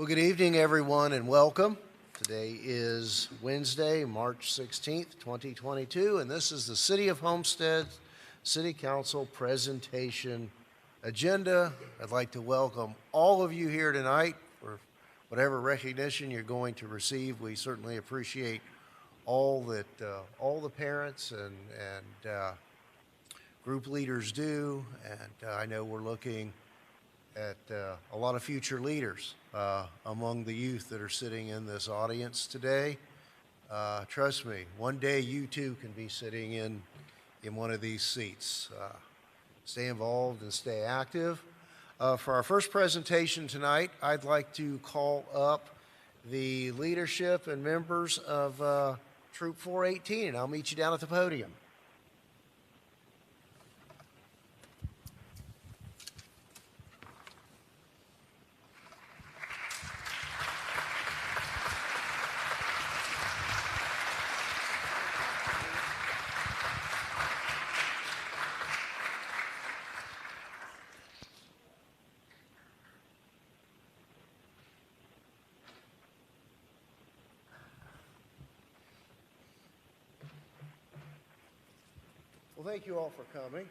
Well, good evening, everyone, and welcome. Today is Wednesday, March 16th, 2022, and this is the City of Homestead City Council presentation agenda. I'd like to welcome all of you here tonight for whatever recognition you're going to receive. We certainly appreciate all the parents and group leaders do, and I know we're looking at a lot of future leaders among the youth that are sitting in this audience today. Trust me, one day you too can be sitting in one of these seats. Stay involved and stay active. For our first presentation tonight, I'd like to call up the leadership and members of Troop 418, and I'll meet you down at the podium. Well, thank you all for coming.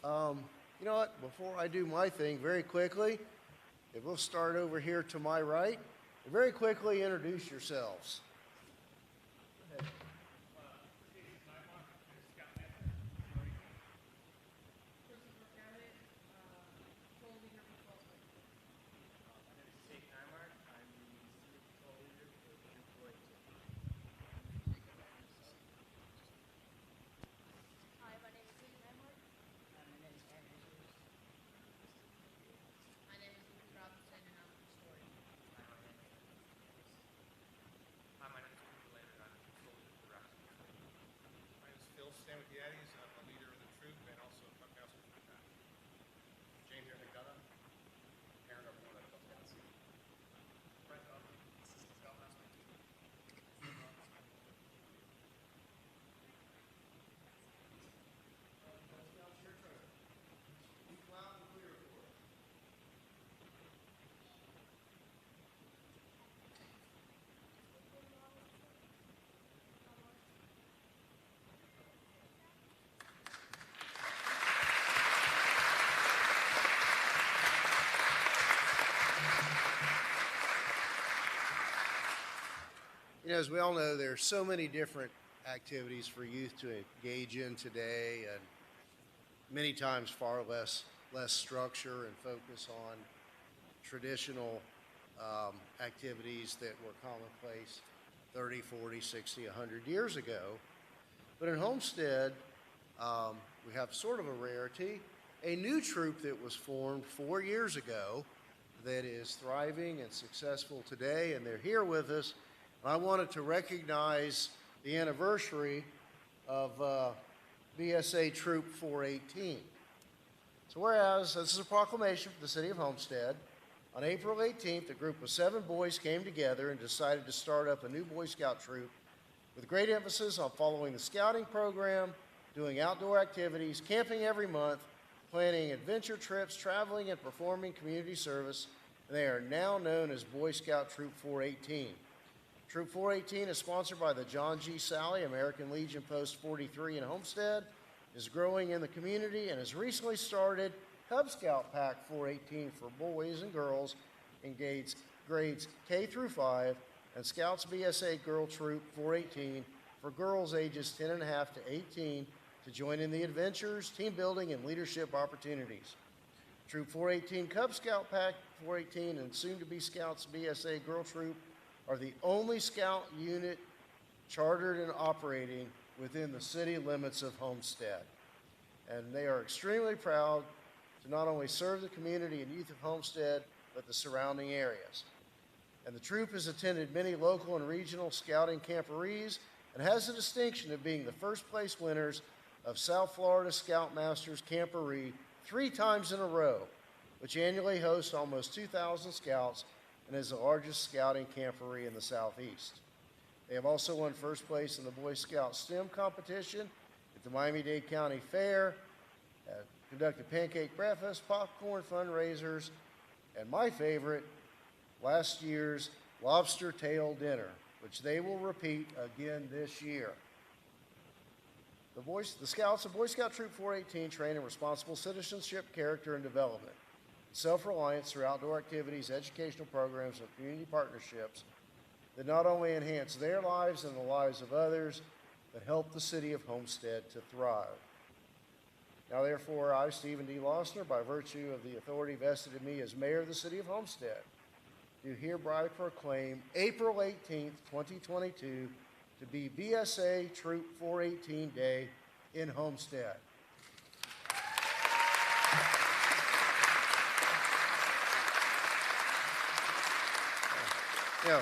You know what? Before I do my thing, very quickly, if we'll start over here to my right, very quickly introduce yourselves. I'm a leader of the troop and also a counselor for the town. James McDonough, parent of one of the Cub Scouts. Brent Dudley, Scoutmaster. Speak loud and clear for us. You know, as we all know, there are so many different activities for youth to engage in today, and many times far less structure and focus on traditional activities that were commonplace 30, 40, 60, 100 years ago. But in Homestead, we have sort of a rarity, a new troop that was formed 4 years ago that is thriving and successful today, and they're here with us. I wanted to recognize the anniversary of BSA Troop 418. So whereas this is a proclamation for the City of Homestead, on April 18th, a group of 7 boys came together and decided to start up a new Boy Scout troop with great emphasis on following the scouting program, doing outdoor activities, camping every month, planning adventure trips, traveling and performing community service, and they are now known as Boy Scout Troop 418. Troop 418 is sponsored by the John G. Sally American Legion Post 43 in Homestead, is growing in the community, and has recently started Cub Scout Pack 418 for boys and girls in grades K through 5, and Scouts BSA Girl Troop 418 for girls ages 10 and a half to 18 to join in the adventures, team building, and leadership opportunities. Troop 418 Cub Scout Pack 418 and soon-to-be Scouts BSA Girl Troop are the only scout unit chartered and operating within the city limits of Homestead. And they are extremely proud to not only serve the community and youth of Homestead, but the surrounding areas. And the troop has attended many local and regional scouting camporees and has the distinction of being the first place winners of South Florida Scoutmasters Camporee 3 times in a row, which annually hosts almost 2,000 scouts and is the largest scouting camporee in the Southeast. They have also won first place in the Boy Scout STEM competition at the Miami-Dade County Fair, conducted pancake breakfast, popcorn fundraisers, and my favorite, last year's lobster tail dinner, which they will repeat again this year. The Scouts of Boy Scout Troop 418 train in responsible citizenship, character, and development, self-reliance through outdoor activities, educational programs, and community partnerships that not only enhance their lives and the lives of others, but help the city of Homestead to thrive. Now therefore, I, Stephen D. Lossner, by virtue of the authority vested in me as mayor of the city of Homestead, do hereby proclaim April 18th, 2022 to be BSA Troop 418 Day in Homestead. Now,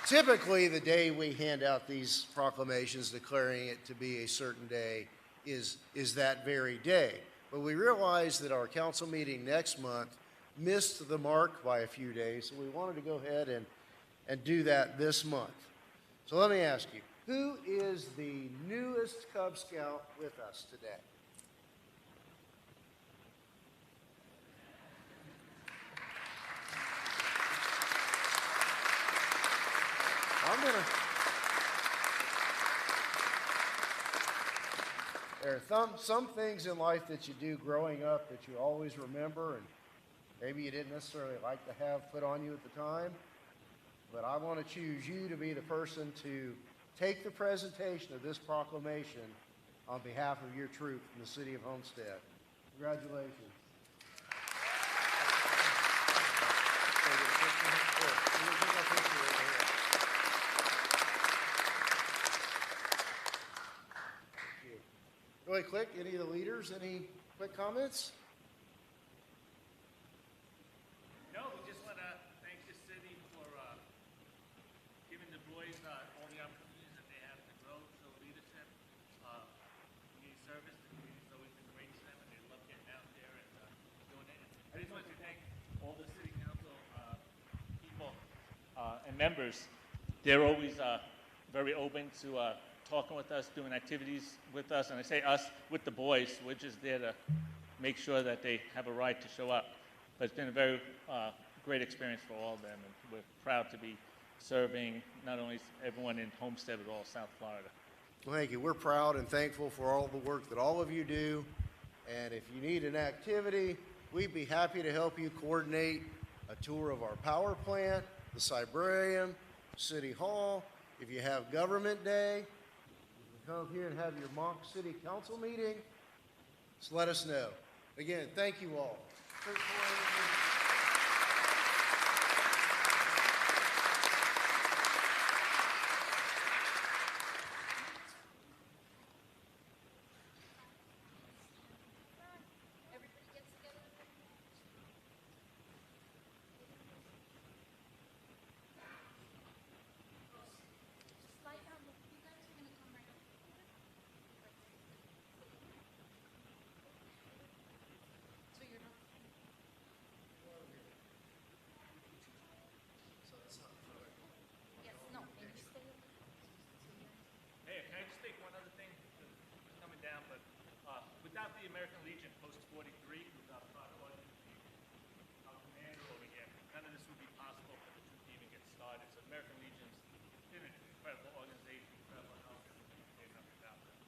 typically the day we hand out these proclamations declaring it to be a certain day is that very day. But we realized that our council meeting next month missed the mark by a few days, so we wanted to go ahead and do that this month. So let me ask you, who is the newest Cub Scout with us today? There are some things in life that you do growing up that you always remember, and maybe you didn't necessarily like to have put on you at the time, but I want to choose you to be the person to take the presentation of this proclamation on behalf of your troop in the city of Homestead. Congratulations. Really quick, any of the leaders, any quick comments? No, we just want to thank the city for giving the boys all the opportunities that they have to grow, show leadership, community service. The community's always been great to them, and they love getting out there and doing it. I just want to thank all the city council people and members. They're always very open to talking with us, doing activities with us, and I say us with the boys. We're just there to make sure that they have a right to show up. But it's been a very great experience for all of them, and we're proud to be serving not only everyone in Homestead, but all South Florida. Well, thank you. We're proud and thankful for all the work that all of you do. And if you need an activity, we'd be happy to help you coordinate a tour of our power plant, the Cybrarium, City Hall. If you have Government Day, you can come here and have your mock city council meeting. Just let us know. Again, thank you all. Hey, can I just take one other thing? It's coming down, but without the American Legion Post 43, without our commander over here, none of this would be possible for the troop to even get started. So American Legion's been an incredible organization, incredible help, and we can't say nothing about that.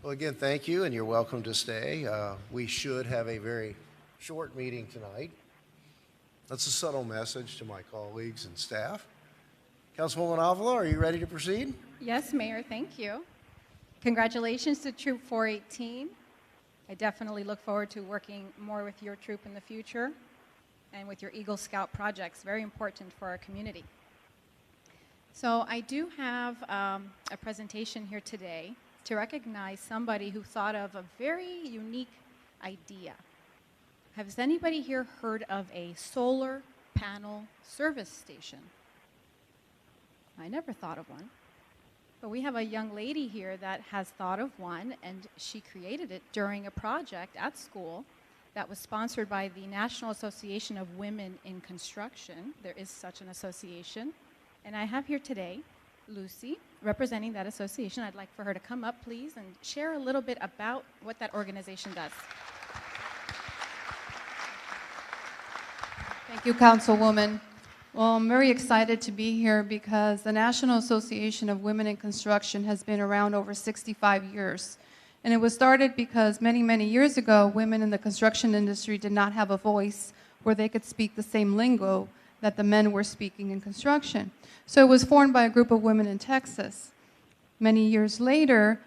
Well, again, thank you, and you're welcome to stay. We should have a very short meeting tonight. That's a subtle message to my colleagues and staff. Councilwoman Avila, are you ready to proceed? Yes, Mayor, thank you. Congratulations to Troop 418. I definitely look forward to working more with your troop in the future and with your Eagle Scout projects, very important for our community. So I do have a presentation here today to recognize somebody who thought of a very unique idea. Has anybody here heard of a solar panel service station? I never thought of one. But we have a young lady here that has thought of one, and she created it during a project at school that was sponsored by the National Association of Women in Construction. There is such an association. And I have here today Lucy, representing that association. I'd like for her to come up, please, and share a little bit about what that organization does. Thank you, Councilwoman. Well, I'm very excited to be here because the National Association of Women in Construction has been around over 65 years. And it was started because many, many years ago, women in the construction industry did not have a voice where they could speak the same lingo that the men were speaking in construction. So it was formed by a group of women in Texas. Many years later,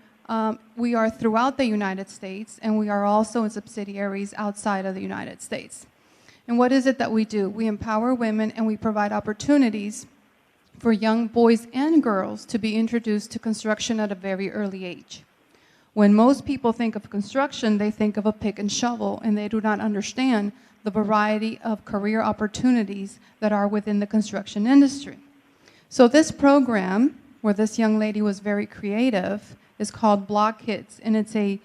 we are throughout the United States, and we are also in subsidiaries outside of the United States. And what is it that we do? We empower women, and we provide opportunities for young boys and girls to be introduced to construction at a very early age. When most people think of construction, they think of a pick and shovel, and they do not understand the variety of career opportunities that are within the construction industry. So this program, where this young lady was very creative, is called Block Kids, and it's a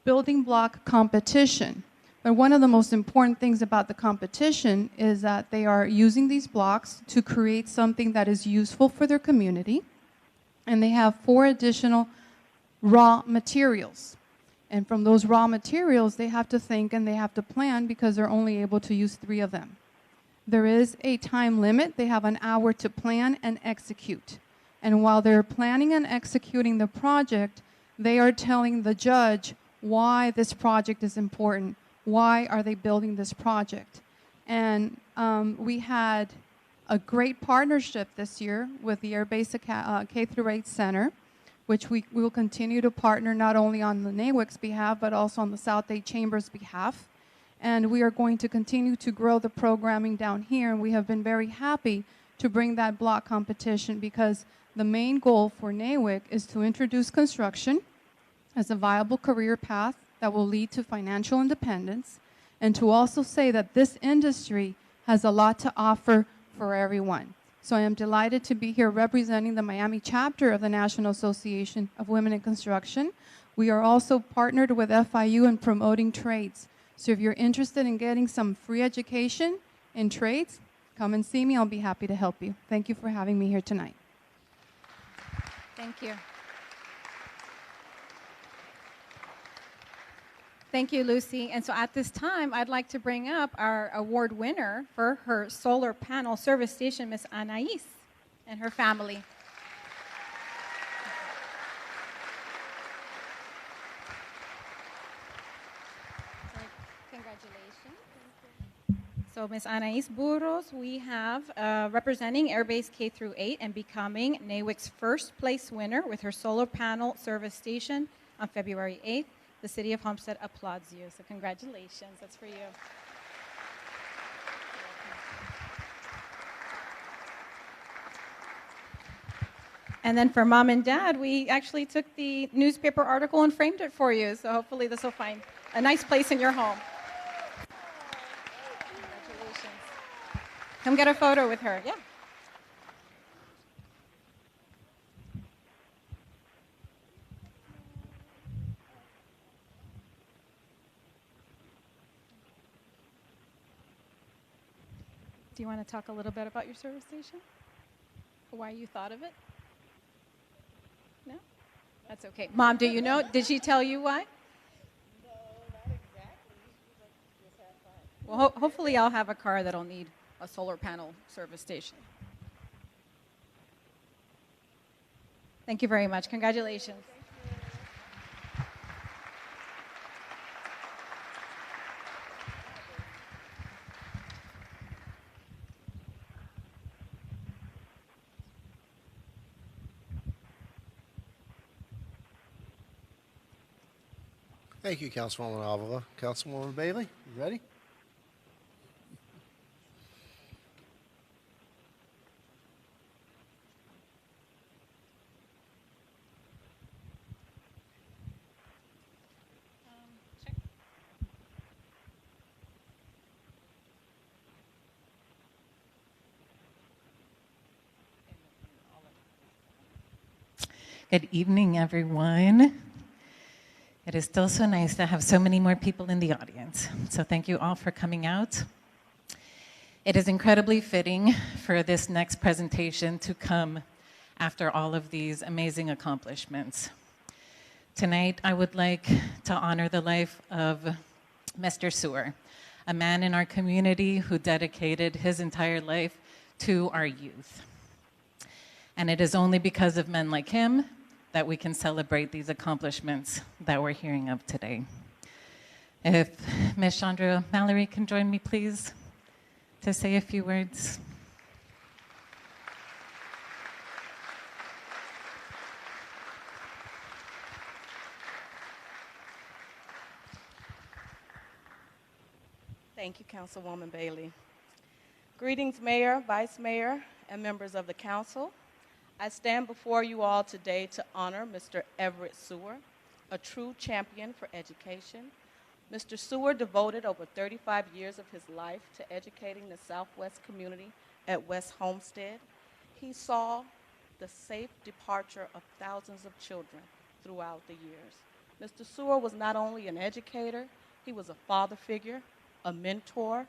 building block competition. But one of the most important things about the competition is that they are using these blocks to create something that is useful for their community, and they have 4 additional raw materials. And from those raw materials, they have to think and they have to plan because they're only able to use 3 of them. There is a time limit. They have an hour to plan and execute. And while they're planning and executing the project, they are telling the judge why this project is important. Why are they building this project? And we had a great partnership this year with the Air Base K-8 Center, which we will continue to partner not only on the NAWIC's behalf, but also on the South Dade Chamber's behalf. And we are going to continue to grow the programming down here, and we have been very happy to bring that block competition because the main goal for NAWIC is to introduce construction as a viable career path that will lead to financial independence, and to also say that this industry has a lot to offer for everyone. So I am delighted to be here representing the Miami chapter of the National Association of Women in Construction. We are also partnered with FIU in promoting trades. So if you're interested in getting some free education in trades, come and see me. I'll be happy to help you. Thank you for having me here tonight. Thank you. Thank you, Lucy. And so at this time, I'd like to bring up our award winner for her solar panel service station, Miss Anais, and her family. Congratulations. So Miss Anais Burros, we have representing Airbase K-8 and becoming NAWIC's first place winner with her solar panel service station on February 8th. The City of Homestead applauds you, so congratulations. That's for you. And then for Mom and Dad, we actually took the newspaper article and framed it for you, so hopefully this will find a nice place in your home. Congratulations. Come get a photo with her. Yeah. Do you want to talk a little bit about your service station? Why you thought of it? No? That's okay. Mom, do you know? Did she tell you why? No, not exactly. Just have fun. Well, hopefully I'll have a car that'll need a solar panel service station. Thank you very much. Congratulations. Thank you. Thank you, Councilwoman Avila. Councilwoman Bailey, you ready? Good evening, everyone. It is still so nice to have so many more people in the audience. So thank you all for coming out. It is incredibly fitting for this next presentation to come after all of these amazing accomplishments. Tonight, I would like to honor the life of Mr. Sewer, a man in our community who dedicated his entire life to our youth. And it is only because of men like him that we can celebrate these accomplishments that we're hearing of today. If Ms. Chandra Mallory can join me, please, to say a few words. Thank you, Councilwoman Bailey. Greetings, Mayor, Vice Mayor, and members of the council. I stand before you all today to honor Mr. Everett Sewer, a true champion for education. Mr. Sewer devoted over 35 years of his life to educating the Southwest community at West Homestead. He saw the safe departure of thousands of children throughout the years. Mr. Sewer was not only an educator, he was a father figure, a mentor,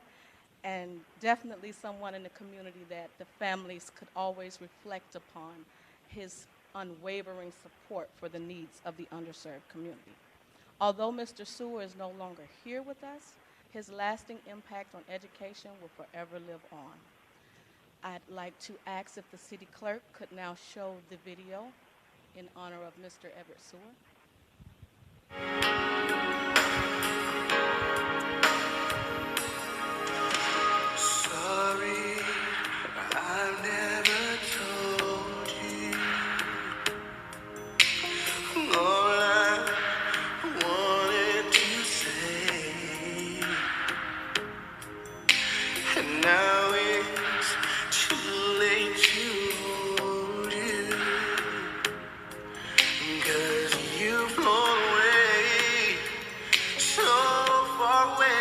and definitely someone in the community that the families could always reflect upon his unwavering support for the needs of the underserved community. Although Mr. Sewer is no longer here with us, his lasting impact on education will forever live on. I'd like to ask if the city clerk could now show the video in honor of Mr. Everett Sewer. Sorry, I never told you all I wanted to say, and now it's too late to hold you, 'cause you've flown away, so far away.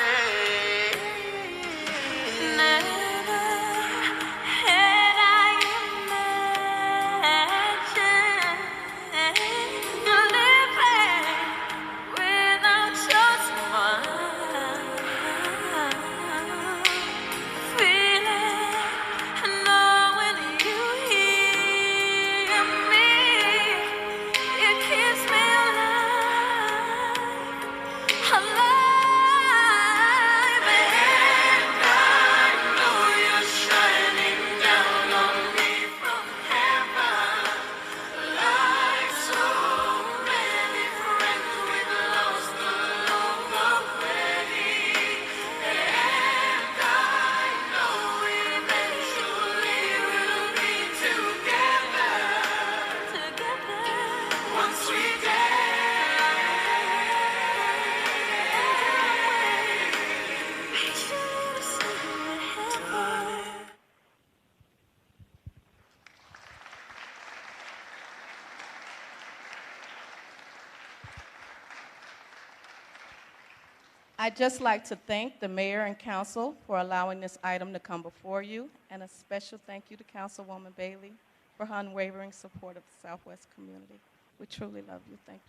I'd just like to thank the mayor and council for allowing this item to come before you, and a special thank you to Councilwoman Bailey for her unwavering support of the Southwest community. We truly love you. Thank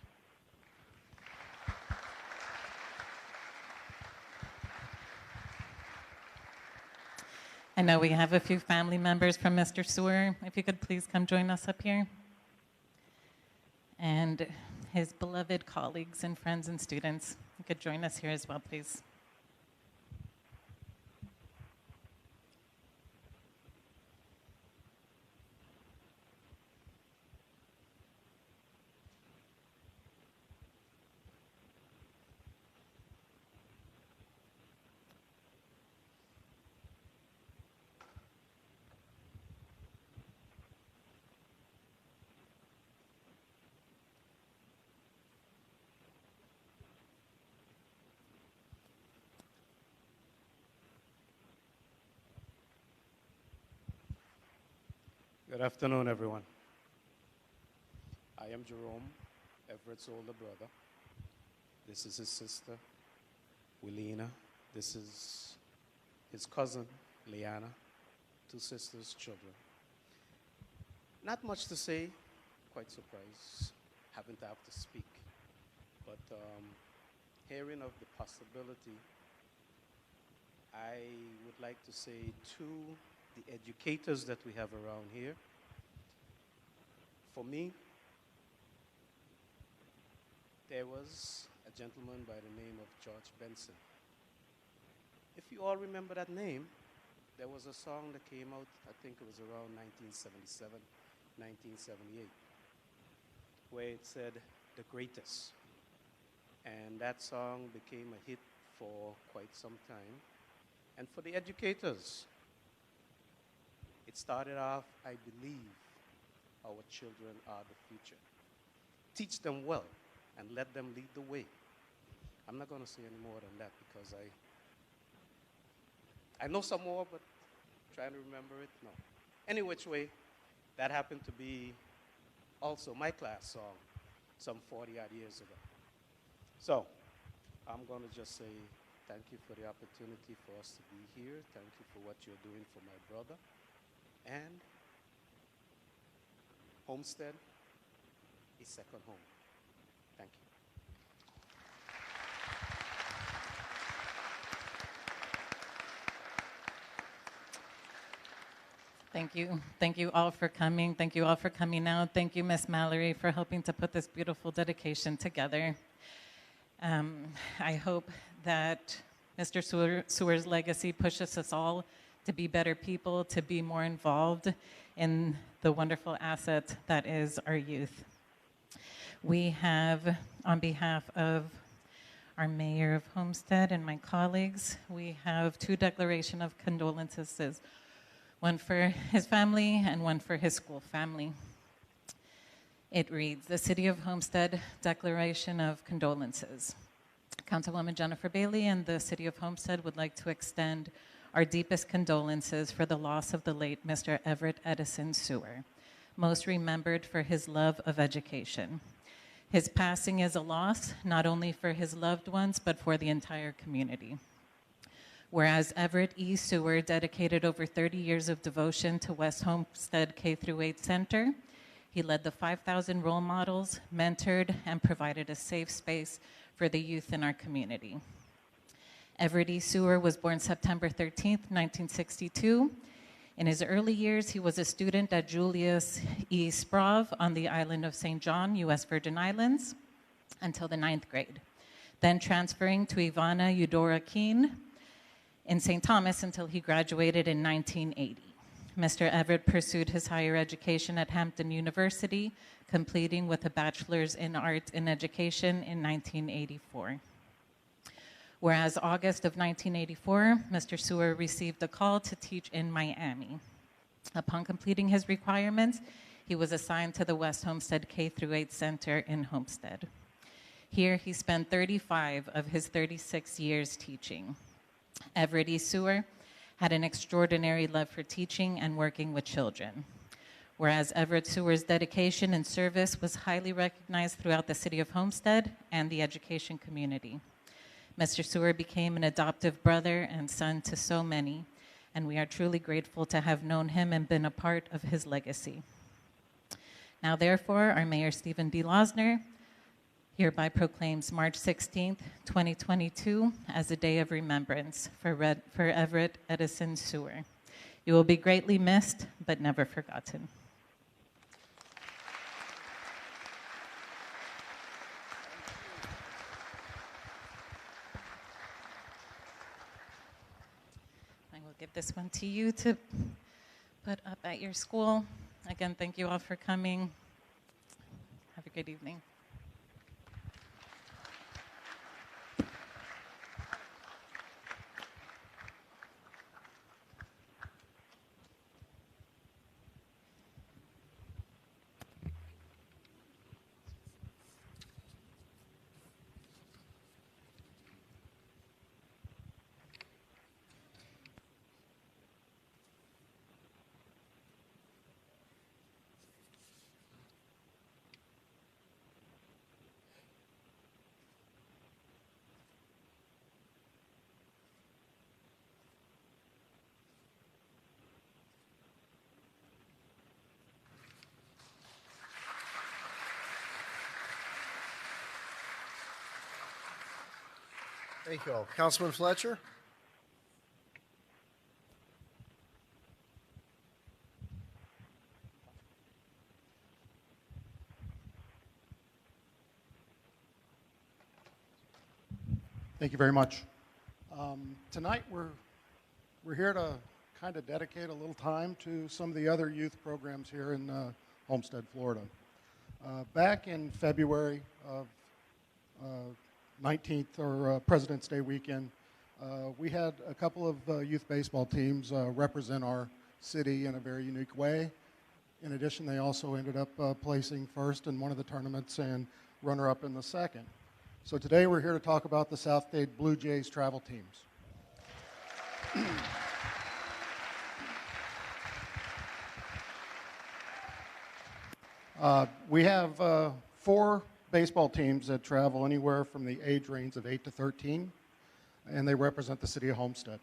you. I know we have a few family members from Mr. Sewer. If you could please come join us up here. And his beloved colleagues and friends and students, you could join us here as well, please. Good afternoon, everyone. I am Jerome, Everett's older brother. This is his sister, Willina. This is his cousin, Liana. Two sisters, children. Not much to say, quite surprised, having to have to speak. But hearing of the possibility, I would like to say to the educators that we have around here, for me, there was a gentleman by the name of George Benson. If you all remember that name, there was a song that came out, I think it was around 1977, 1978, where it said, "The Greatest." And that song became a hit for quite some time. And for the educators, it started off, I believe, our children are the future. Teach them well and let them lead the way. I'm not going to say any more than that because I know some more, but trying to remember it, no. Any which way, that happened to be also my class song some 40-odd years ago. So I'm going to just say thank you for the opportunity for us to be here. Thank you for what you're doing for my brother. And Homestead is second home. Thank you. Thank you. Thank you all for coming. Thank you all for coming out. Thank you, Miss Mallory, for helping to put this beautiful dedication together. I hope that Mr. Sewer's legacy pushes us all to be better people, to be more involved in the wonderful asset that is our youth. We have, on behalf of our mayor of Homestead and my colleagues, we have two declarations of condolences, one for his family and one for his school family. It reads, the City of Homestead Declaration of Condolences. Councilwoman Jennifer Bailey and the City of Homestead would like to extend our deepest condolences for the loss of the late Mr. Everett Edison Sewer, most remembered for his love of education. His passing is a loss, not only for his loved ones, but for the entire community. Whereas Everett E. Sewer dedicated over 30 years of devotion to West Homestead K-8 Center, he led the 5,000 role models, mentored, and provided a safe space for the youth in our community. Everett E. Sewer was born September 13th, 1962. In his early years, he was a student at Julius E. Sprave on the island of St. John, U.S. Virgin Islands, until the 9th grade, then transferring to Ivana Eudora Keene in St. Thomas until he graduated in 1980. Mr. Everett pursued his higher education at Hampton University, completing with a bachelor's in art in education in 1984. Whereas August of 1984, Mr. Sewer received a call to teach in Miami. Upon completing his requirements, he was assigned to the West Homestead K-8 Center in Homestead. Here, he spent 35 of his 36 years teaching. Everett E. Sewer had an extraordinary love for teaching and working with children. Whereas Everett Sewer's dedication and service was highly recognized throughout the city of Homestead and the education community. Mr. Sewer became an adoptive brother and son to so many, and we are truly grateful to have known him and been a part of his legacy. Now, therefore, our Mayor Stephen D. Losner hereby proclaims March 16th, 2022 as a day of remembrance for Everett Edison Sewer. You will be greatly missed, but never forgotten. I will give this one to you to put up at your school. Again, thank you all for coming. Have a good evening. Thank you all. Councilman Fletcher? Thank you very much. Tonight we're here to kind of dedicate a little time to some of the other youth programs here in Homestead, Florida. Back in February of 19th or President's Day weekend, we had a couple of youth baseball teams represent our city in a very unique way. In addition, they also ended up placing first in one of the tournaments and runner-up in the second. So today we're here to talk about the South Dade Blue Jays travel teams. We have 4 baseball teams that travel anywhere from the age range of 8 to 13, and they represent the city of Homestead.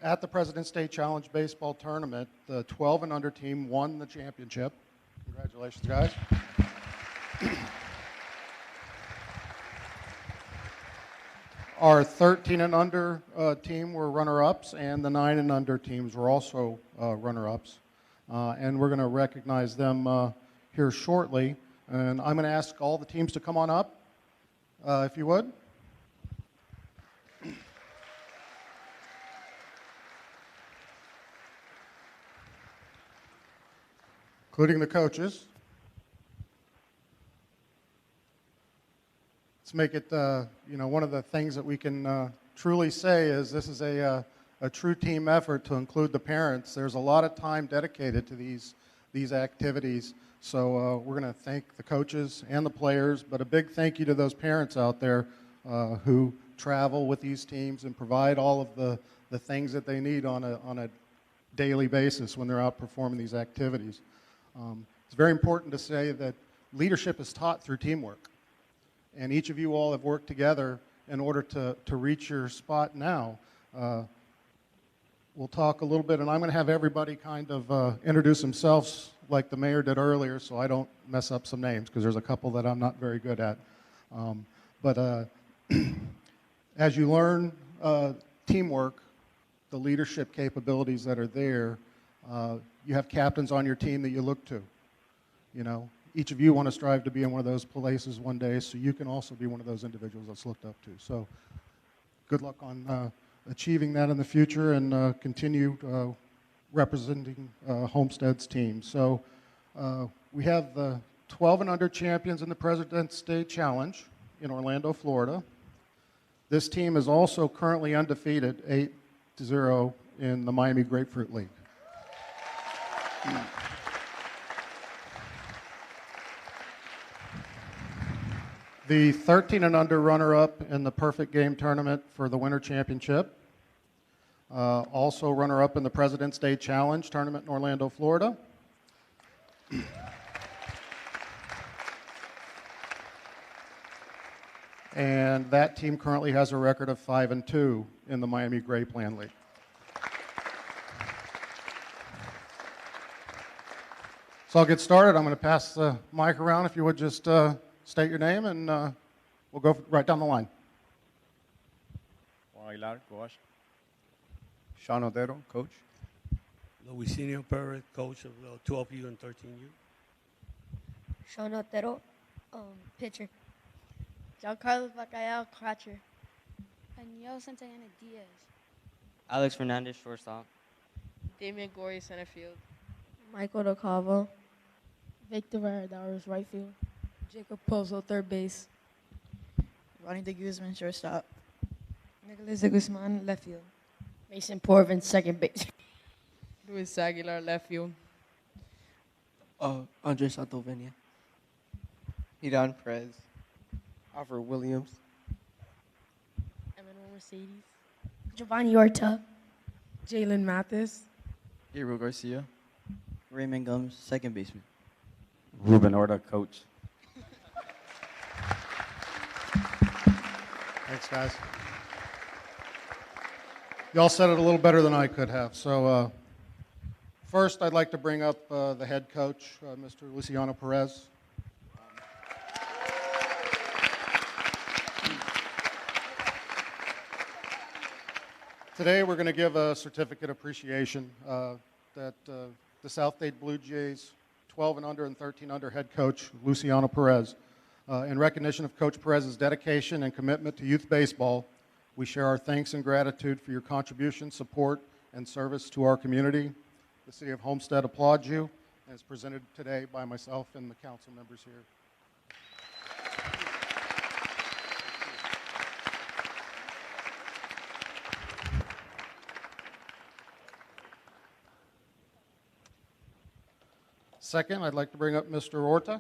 At the President's Day Challenge Baseball Tournament, the 12 and under team won the championship. Congratulations, guys. Our 13 and under team were runner-ups, and the 9 and under teams were also runner-ups. And we're going to recognize them here shortly. And I'm going to ask all the teams to come on up, if you would. Including the coaches. Let's make it, one of the things that we can truly say is this is a true team effort to include the parents. There's a lot of time dedicated to these activities. So we're going to thank the coaches and the players, but a big thank you to those parents out there who travel with these teams and provide all of the things that they need on a daily basis when they're out performing these activities. It's very important to say that leadership is taught through teamwork. And each of you all have worked together in order to reach your spot now. We'll talk a little bit, and I'm going to have everybody kind of introduce themselves like the mayor did earlier, so I don't mess up some names, because there's a couple that I'm not very good at. But as you learn teamwork, the leadership capabilities that are there, you have captains on your team that you look to. Each of you want to strive to be in one of those places one day, so you can also be one of those individuals that's looked up to. So good luck on achieving that in the future, and continue representing Homestead's team. So we have the 12 and under champions in the President's Day Challenge in Orlando, Florida. This team is also currently undefeated, 8-0 in the Miami Grapefruit League. The 13 and under runner-up in the Perfect Game Tournament for the Winter Championship. Also runner-up in the President's Day Challenge Tournament in Orlando, Florida. And that team currently has a record of 5-2 in the Miami Grapeland League. So I'll get started. I'm going to pass the mic around. If you would just state your name, and we'll go right down the line. Juan Aguilar, coach. Sean Otero, coach. Luisinho Perez, coach of 12U and 13U. Sean Otero, pitcher. Giancarlo Bacallao, catcher. Daniel Santana Diaz. Alex Fernandez, shortstop. Damian Gorey, center field. Michael DeCavo. Victor Varadaros, right field. Jacob Pozo, third base. Ronnie de Guzman, shortstop. Nicholas de Guzman, left field. Mason Porvin, second base. Luis Aguilar, left field. Andres Santovenia. Iran Perez. Alfred Williams. Emmanuel Mercedes. Giovanni Orta. Jalen Mathis. Gabriel Garcia. Raymond Gums, second baseman. Ruben Orta, coach. Thanks, guys. Y'all said it a little better than I could have. So first, I'd like to bring up the head coach, Mr. Luciano Perez. Today, we're going to give a certificate of appreciation that the South Dade Blue Jays 12 and under and 13 under head coach Luciano Perez. In recognition of Coach Perez's dedication and commitment to youth baseball, we share our thanks and gratitude for your contribution, support, and service to our community. The City of Homestead applauds you, and is presented today by myself and the council members here. Second, I'd like to bring up Mr. Orta.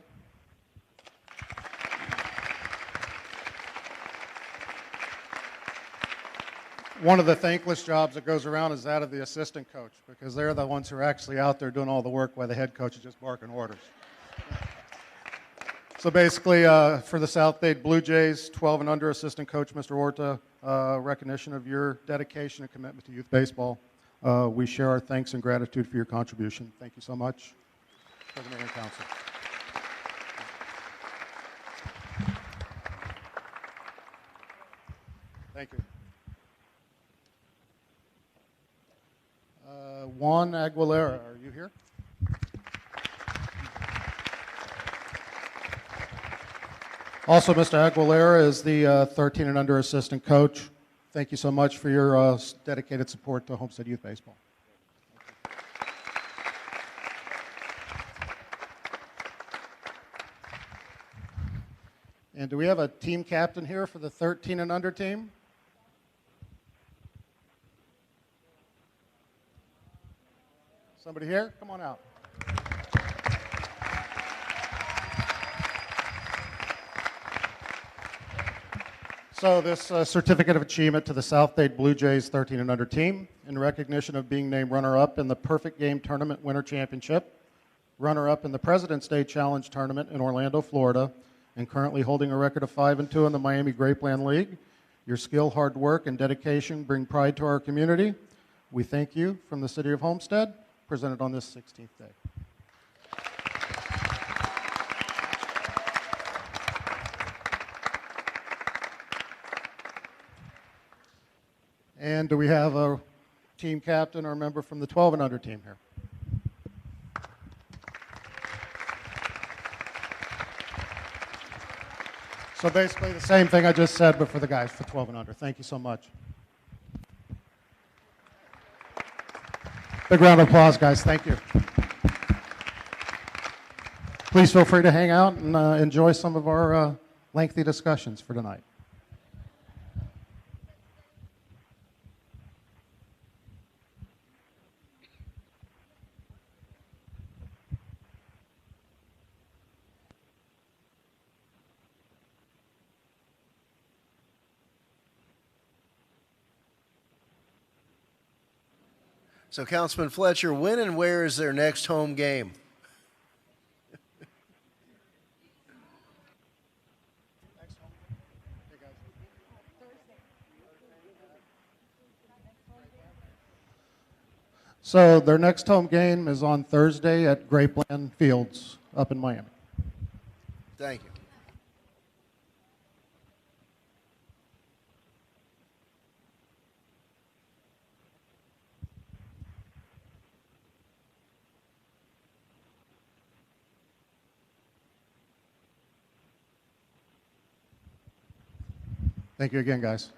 One of the thankless jobs that goes around is that of the assistant coach, because they're the ones who are actually out there doing all the work while the head coach is just barking orders. So basically, for the South Dade Blue Jays, 12 and under assistant coach Mr. Orta, recognition of your dedication and commitment to youth baseball. We share our thanks and gratitude for your contribution. Thank you so much. President and Council. Thank you. Juan Aguilera, are you here? Also, Mr. Aguilera is the 13 and under assistant coach. Thank you so much for your dedicated support to Homestead Youth Baseball. And do we have a team captain here for the 13 and under team? Somebody here? Come on out. So this certificate of achievement to the South Dade Blue Jays 13 and under team in recognition of being named runner-up in the Perfect Game Tournament Winter Championship, runner-up in the President's Day Challenge Tournament in Orlando, Florida, and currently holding a record of 5-2 in the Miami Grapeland League. Your skill, hard work, and dedication bring pride to our community. We thank you from the City of Homestead, presented on this 16th day. And do we have a team captain or member from the 12 and under team here? So basically the same thing I just said, but for the guys for 12 and under. Thank you so much. Big round of applause, guys. Thank you. Please feel free to hang out and enjoy some of our lengthy discussions for tonight. So, Councilman Fletcher, when and where is their next home game? So their next home game is on Thursday at Grapeland Fields up in Miami. Thank you. Thank you again, guys.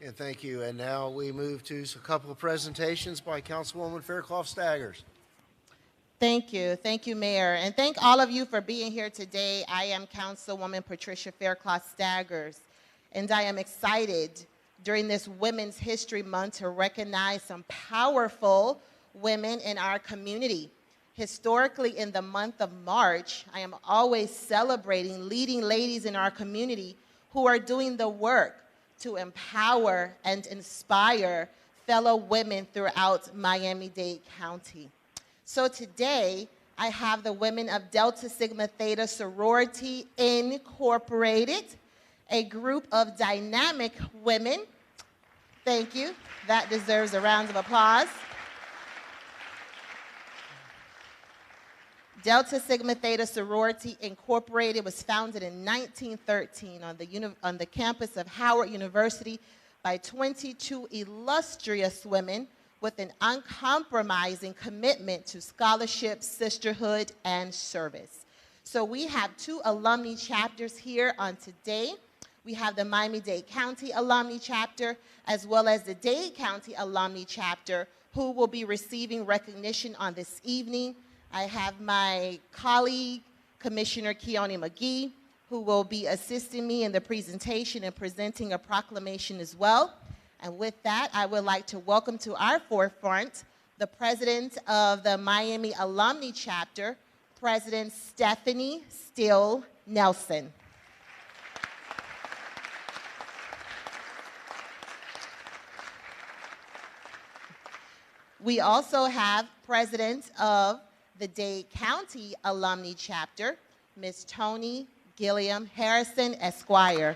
And thank you. And now we move to a couple of presentations by Councilwoman Fairclough Staggers. Thank you. Thank you, Mayor. And thank all of you for being here today. I am Councilwoman Patricia Fairclough Staggers, and I am excited during this Women's History Month to recognize some powerful women in our community. Historically, in the month of March, I am always celebrating leading ladies in our community who are doing the work to empower and inspire fellow women throughout Miami-Dade County. So today, I have the women of Delta Sigma Theta Sorority Incorporated, a group of dynamic women. Thank you. That deserves a round of applause. Delta Sigma Theta Sorority Incorporated was founded in 1913 on the campus of Howard University by 22 illustrious women with an uncompromising commitment to scholarship, sisterhood, and service. So we have 2 alumni chapters here on today. We have the Miami-Dade County Alumni Chapter, as well as the Dade County Alumni Chapter, who will be receiving recognition on this evening. I have my colleague, Commissioner Keone McGee, who will be assisting me in the presentation and presenting a proclamation as well. And with that, I would like to welcome to our forefront the president of the Miami Alumni Chapter, President Stephanie Steele Nelson. We also have president of the Dade County Alumni Chapter, Ms. Tony Gilliam Harrison, Esquire.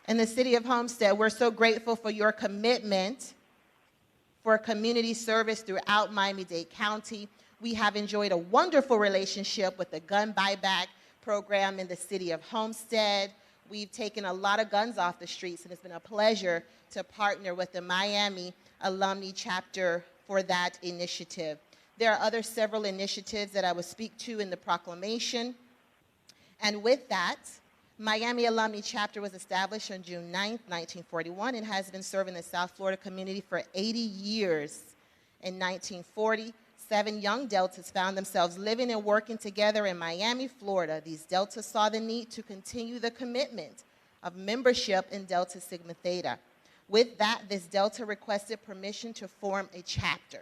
In the city of Homestead, we're so grateful for your commitment for community service throughout Miami-Dade County. We have enjoyed a wonderful relationship with the gun buyback program in the city of Homestead. We've taken a lot of guns off the streets, and it's been a pleasure to partner with the Miami Alumni Chapter for that initiative. There are several initiatives that I will speak to in the proclamation. And with that, Miami Alumni Chapter was established on June 9th, 1941, and has been serving the South Florida community for 80 years. In 1940, 7 young Deltas found themselves living and working together in Miami, Florida. These Deltas saw the need to continue the commitment of membership in Delta Sigma Theta. With that, this Delta requested permission to form a chapter.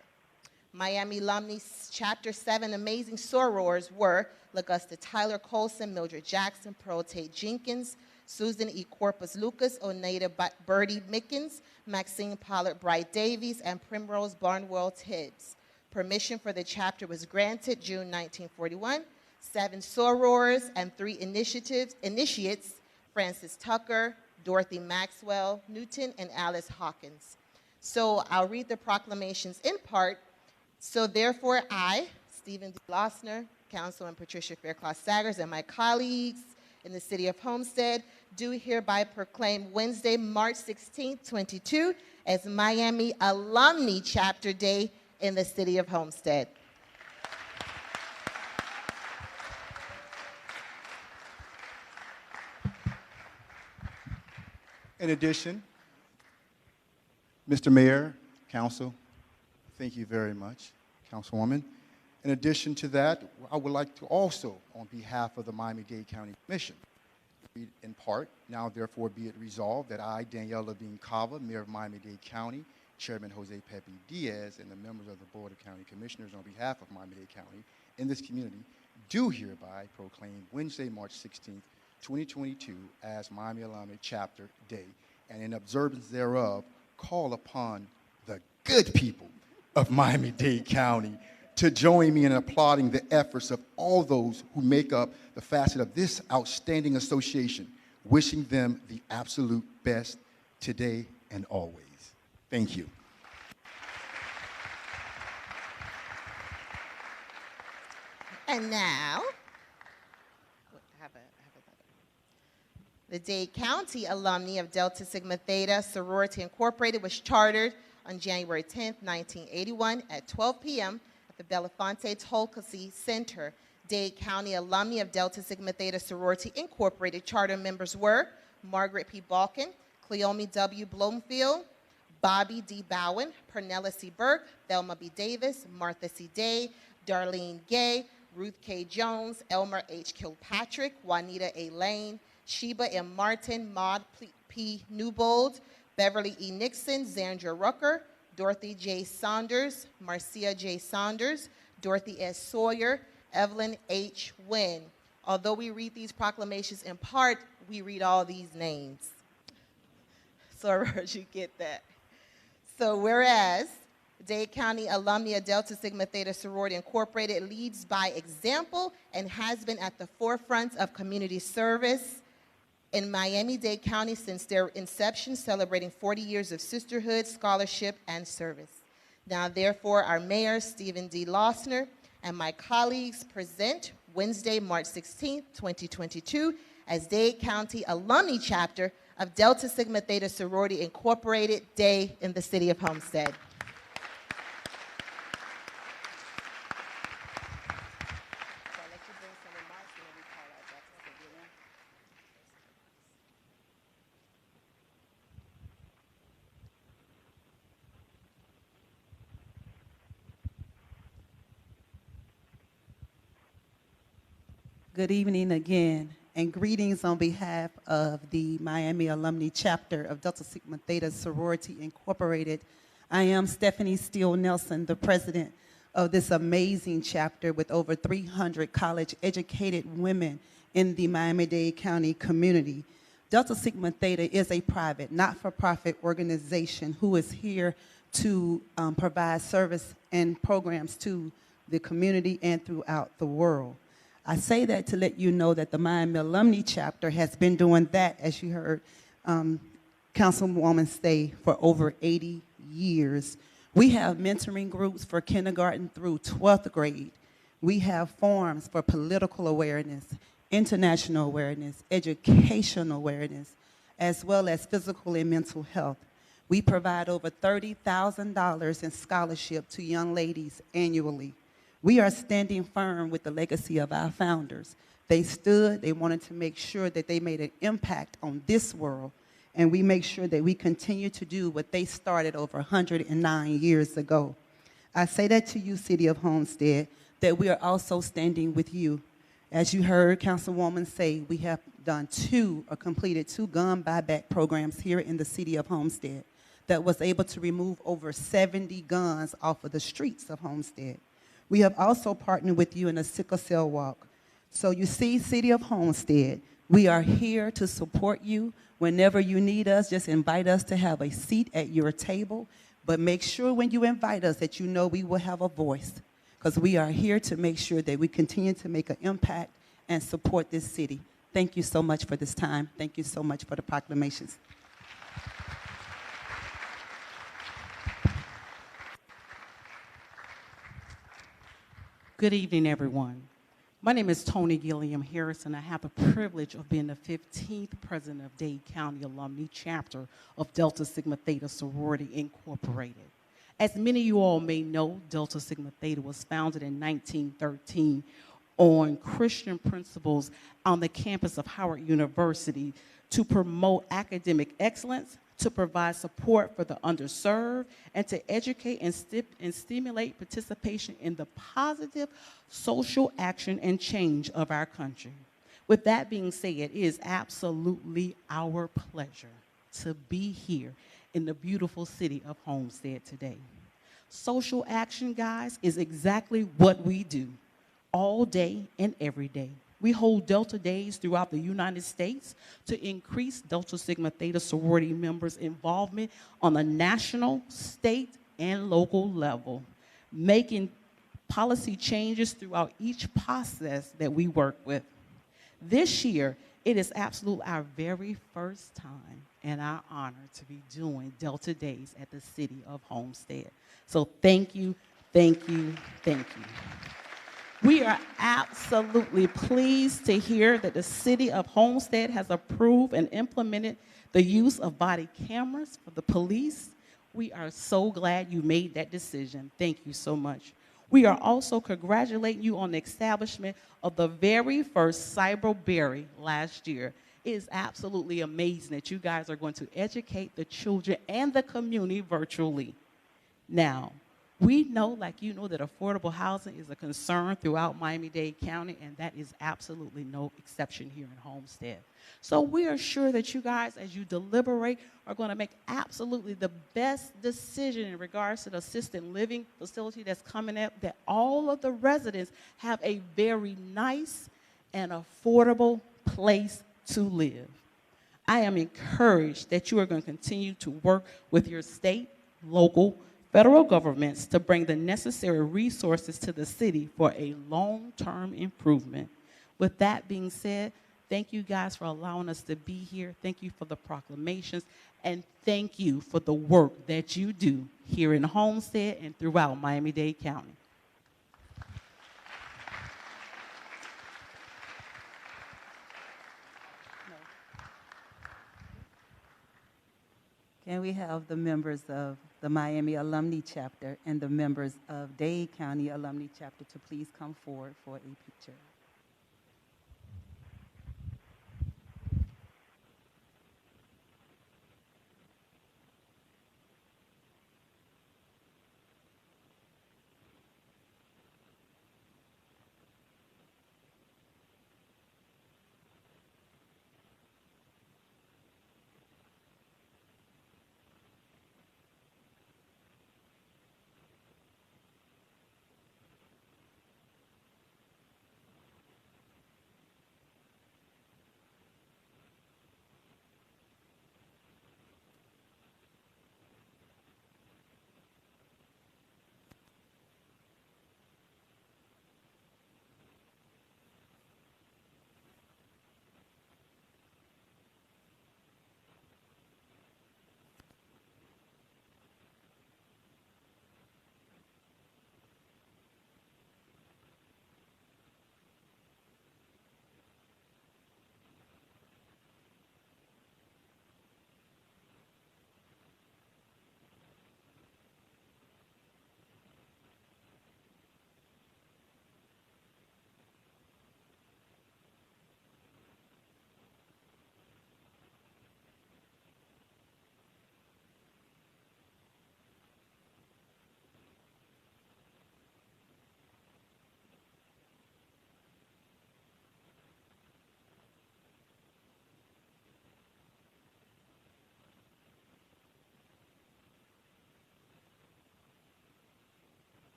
Miami Alumni Chapter 7 amazing sorors were Lagusta Tyler Colson, Mildred Jackson, Pearl Tate Jenkins, Susan E. Corpus Lucas, Oneida Birdie Mickens, Maxine Pollard Bright Davies, and Primrose Barnwell Tibbs. Permission for the chapter was granted June 1941. 7 sorors and 3 initiates, Francis Tucker, Dorothy Maxwell Newton, and Alice Hawkins. So I'll read the proclamations in part. So therefore, I, Stephen D. Lossner, Councilman Patricia Faircloth Staggers, and my colleagues in the city of Homestead do hereby proclaim Wednesday, March 16, 2022 as Miami Alumni Chapter Day in the city of Homestead. In addition, Mr. Mayor, Council, thank you very much, Councilwoman. In addition to that, I would like to also, on behalf of the Miami-Dade County Commission, read in part, now therefore be it resolved that I, Daniela Bean Cava, Mayor of Miami-Dade County, Chairman Jose Pepe Diaz, and the members of the Board of County Commissioners on behalf of Miami-Dade County in this community, do hereby proclaim Wednesday, March 16th, 2022 as Miami Alumni Chapter Day, and in observance thereof, call upon the good people of Miami-Dade County to join me in applauding the efforts of all those who make up the facet of this outstanding association, wishing them the absolute best today and always. Thank you. And now, the Dade County alumni of Delta Sigma Theta Sorority Incorporated was chartered on January 10, 1981 at 12 p.m. at the Belafonte Tolkasi Center. Dade County alumni of Delta Sigma Theta Sorority Incorporated charter members were Margaret P. Balkin, Cleome W. Bloomfield, Bobby D. Bowen, Pernella C. Burke, Thelma B. Davis, Martha C. Day, Darlene Gay, Ruth K. Jones, Elmer H. Kilpatrick, Juanita A. Lane, Sheba M. Martin, Maud P. Newbold, Beverly E. Nixon, Zandra Rucker, Dorothy J. Saunders, Marcia J. Saunders, Dorothy S. Sawyer, Evelyn H. Wynn. Although we read these proclamations in part, we read all these names. Sorors, you get that. So whereas Dade County Alumni Delta Sigma Theta Sorority Incorporated leads by example and has been at the forefront of community service in Miami-Dade County since their inception, celebrating 40 years of sisterhood, scholarship, and service. Now, therefore, our mayor, Stephen D. Lossner, and my colleagues present Wednesday, March 16th, 2022, as Dade County Alumni Chapter of Delta Sigma Theta Sorority Incorporated Day in the City of Homestead. Good evening again, and greetings on behalf of the Miami Alumni Chapter of Delta Sigma Theta Sorority Incorporated. I am Stephanie Steele Nelson, the president of this amazing chapter with over 300 college-educated women in the Miami-Dade County community. Delta Sigma Theta is a private, not-for-profit organization who is here to provide service and programs to the community and throughout the world. I say that to let you know that the Miami Alumni Chapter has been doing that, as you heard Councilwoman say, for over 80 years. We have mentoring groups for kindergarten through 12th grade. We have forums for political awareness, international awareness, educational awareness, as well as physical and mental health. We provide over $30,000 in scholarship to young ladies annually. We are standing firm with the legacy of our founders. They stood, they wanted to make sure that they made an impact on this world, and we make sure that we continue to do what they started over 109 years ago. I say that to you, City of Homestead, that we are also standing with you. As you heard Councilwoman say, we have done completed two gun buyback programs here in the City of Homestead that was able to remove over 70 guns off of the streets of Homestead. We have also partnered with you in a sickle cell walk. So you see, City of Homestead, we are here to support you. Whenever you need us, just invite us to have a seat at your table. But make sure when you invite us that you know we will have a voice, because we are here to make sure that we continue to make an impact and support this city. Thank you so much for this time. Thank you so much for the proclamations. Good evening, everyone. My name is Tony Gilliam Harris, and I have the privilege of being the 15th president of Dade County Alumni Chapter of Delta Sigma Theta Sorority Incorporated. As many of you all may know, Delta Sigma Theta was founded in 1913 on Christian principles on the campus of Howard University to promote academic excellence, to provide support for the underserved, and to educate and stimulate participation in the positive social action and change of our country. With that being said, it is absolutely our pleasure to be here in the beautiful city of Homestead today. Social action, guys, is exactly what we do all day and every day. We hold Delta Days throughout the United States to increase Delta Sigma Theta sorority members' involvement on the national, state, and local level, making policy changes throughout each process that we work with. This year, it is absolutely our very first time and our honor to be doing Delta Days at the City of Homestead. So thank you, thank you, thank you. We are absolutely pleased to hear that the City of Homestead has approved and implemented the use of body cameras for the police. We are so glad you made that decision. Thank you so much. We are also congratulating you on the establishment of the very first Cyberberry last year. It is absolutely amazing that you guys are going to educate the children and the community virtually. Now, we know, like you know, that affordable housing is a concern throughout Miami-Dade County, and that is absolutely no exception here in Homestead. So we are sure that you guys, as you deliberate, are going to make absolutely the best decision in regards to the assisted living facility that's coming up, that all of the residents have a very nice and affordable place to live. I am encouraged that you are going to continue to work with your state, local, federal governments to bring the necessary resources to the city for a long-term improvement. With that being said, thank you guys for allowing us to be here. Thank you for the proclamations, and thank you for the work that you do here in Homestead and throughout Miami-Dade County. Can we have the members of the Miami Alumni Chapter and the members of Dade County Alumni Chapter to please come forward for a picture?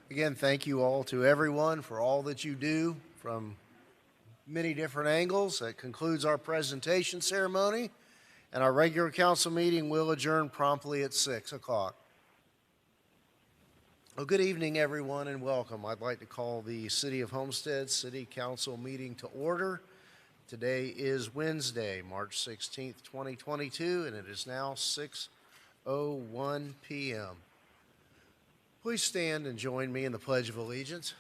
Again, thank you all to everyone for all that you do from many different angles. That concludes our presentation ceremony, and our regular council meeting will adjourn promptly at 6 o'clock. Well, good evening, everyone, and welcome. I'd like to call the City of Homestead City Council meeting to order. Today is Wednesday, March 16th, 2022, and it is now 6:01 p.m. Please stand and join me in the Pledge of Allegiance.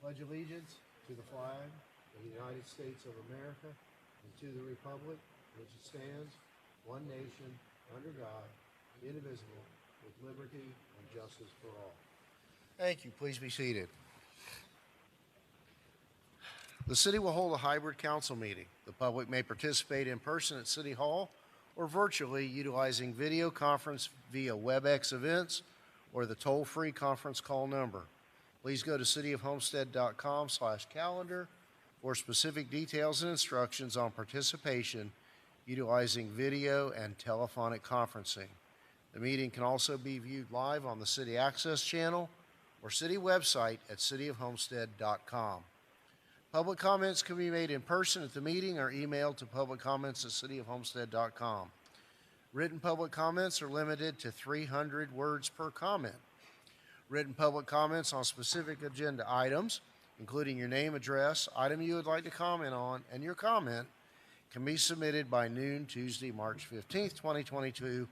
Pledge allegiance to the flag of the United States of America and to the republic which it stands, one nation, under God, indivisible, with liberty and justice for all. Thank you. Please be seated. The city will hold a hybrid council meeting. The public may participate in person at City Hall or virtually utilizing video conference via WebEx events or the toll-free conference call number. Please go to cityofhomestead.com/calendar for specific details and instructions on participation utilizing video and telephonic conferencing. The meeting can also be viewed live on the City Access channel or city website at cityofhomestead.com. Public comments can be made in person at the meeting or emailed to publiccomments@cityofhomestead.com. Written public comments are limited to 300 words per comment. Written public comments on specific agenda items, including your name, address, item you would like to comment on, and your comment, can be submitted by noon Tuesday, March 15th, 2022,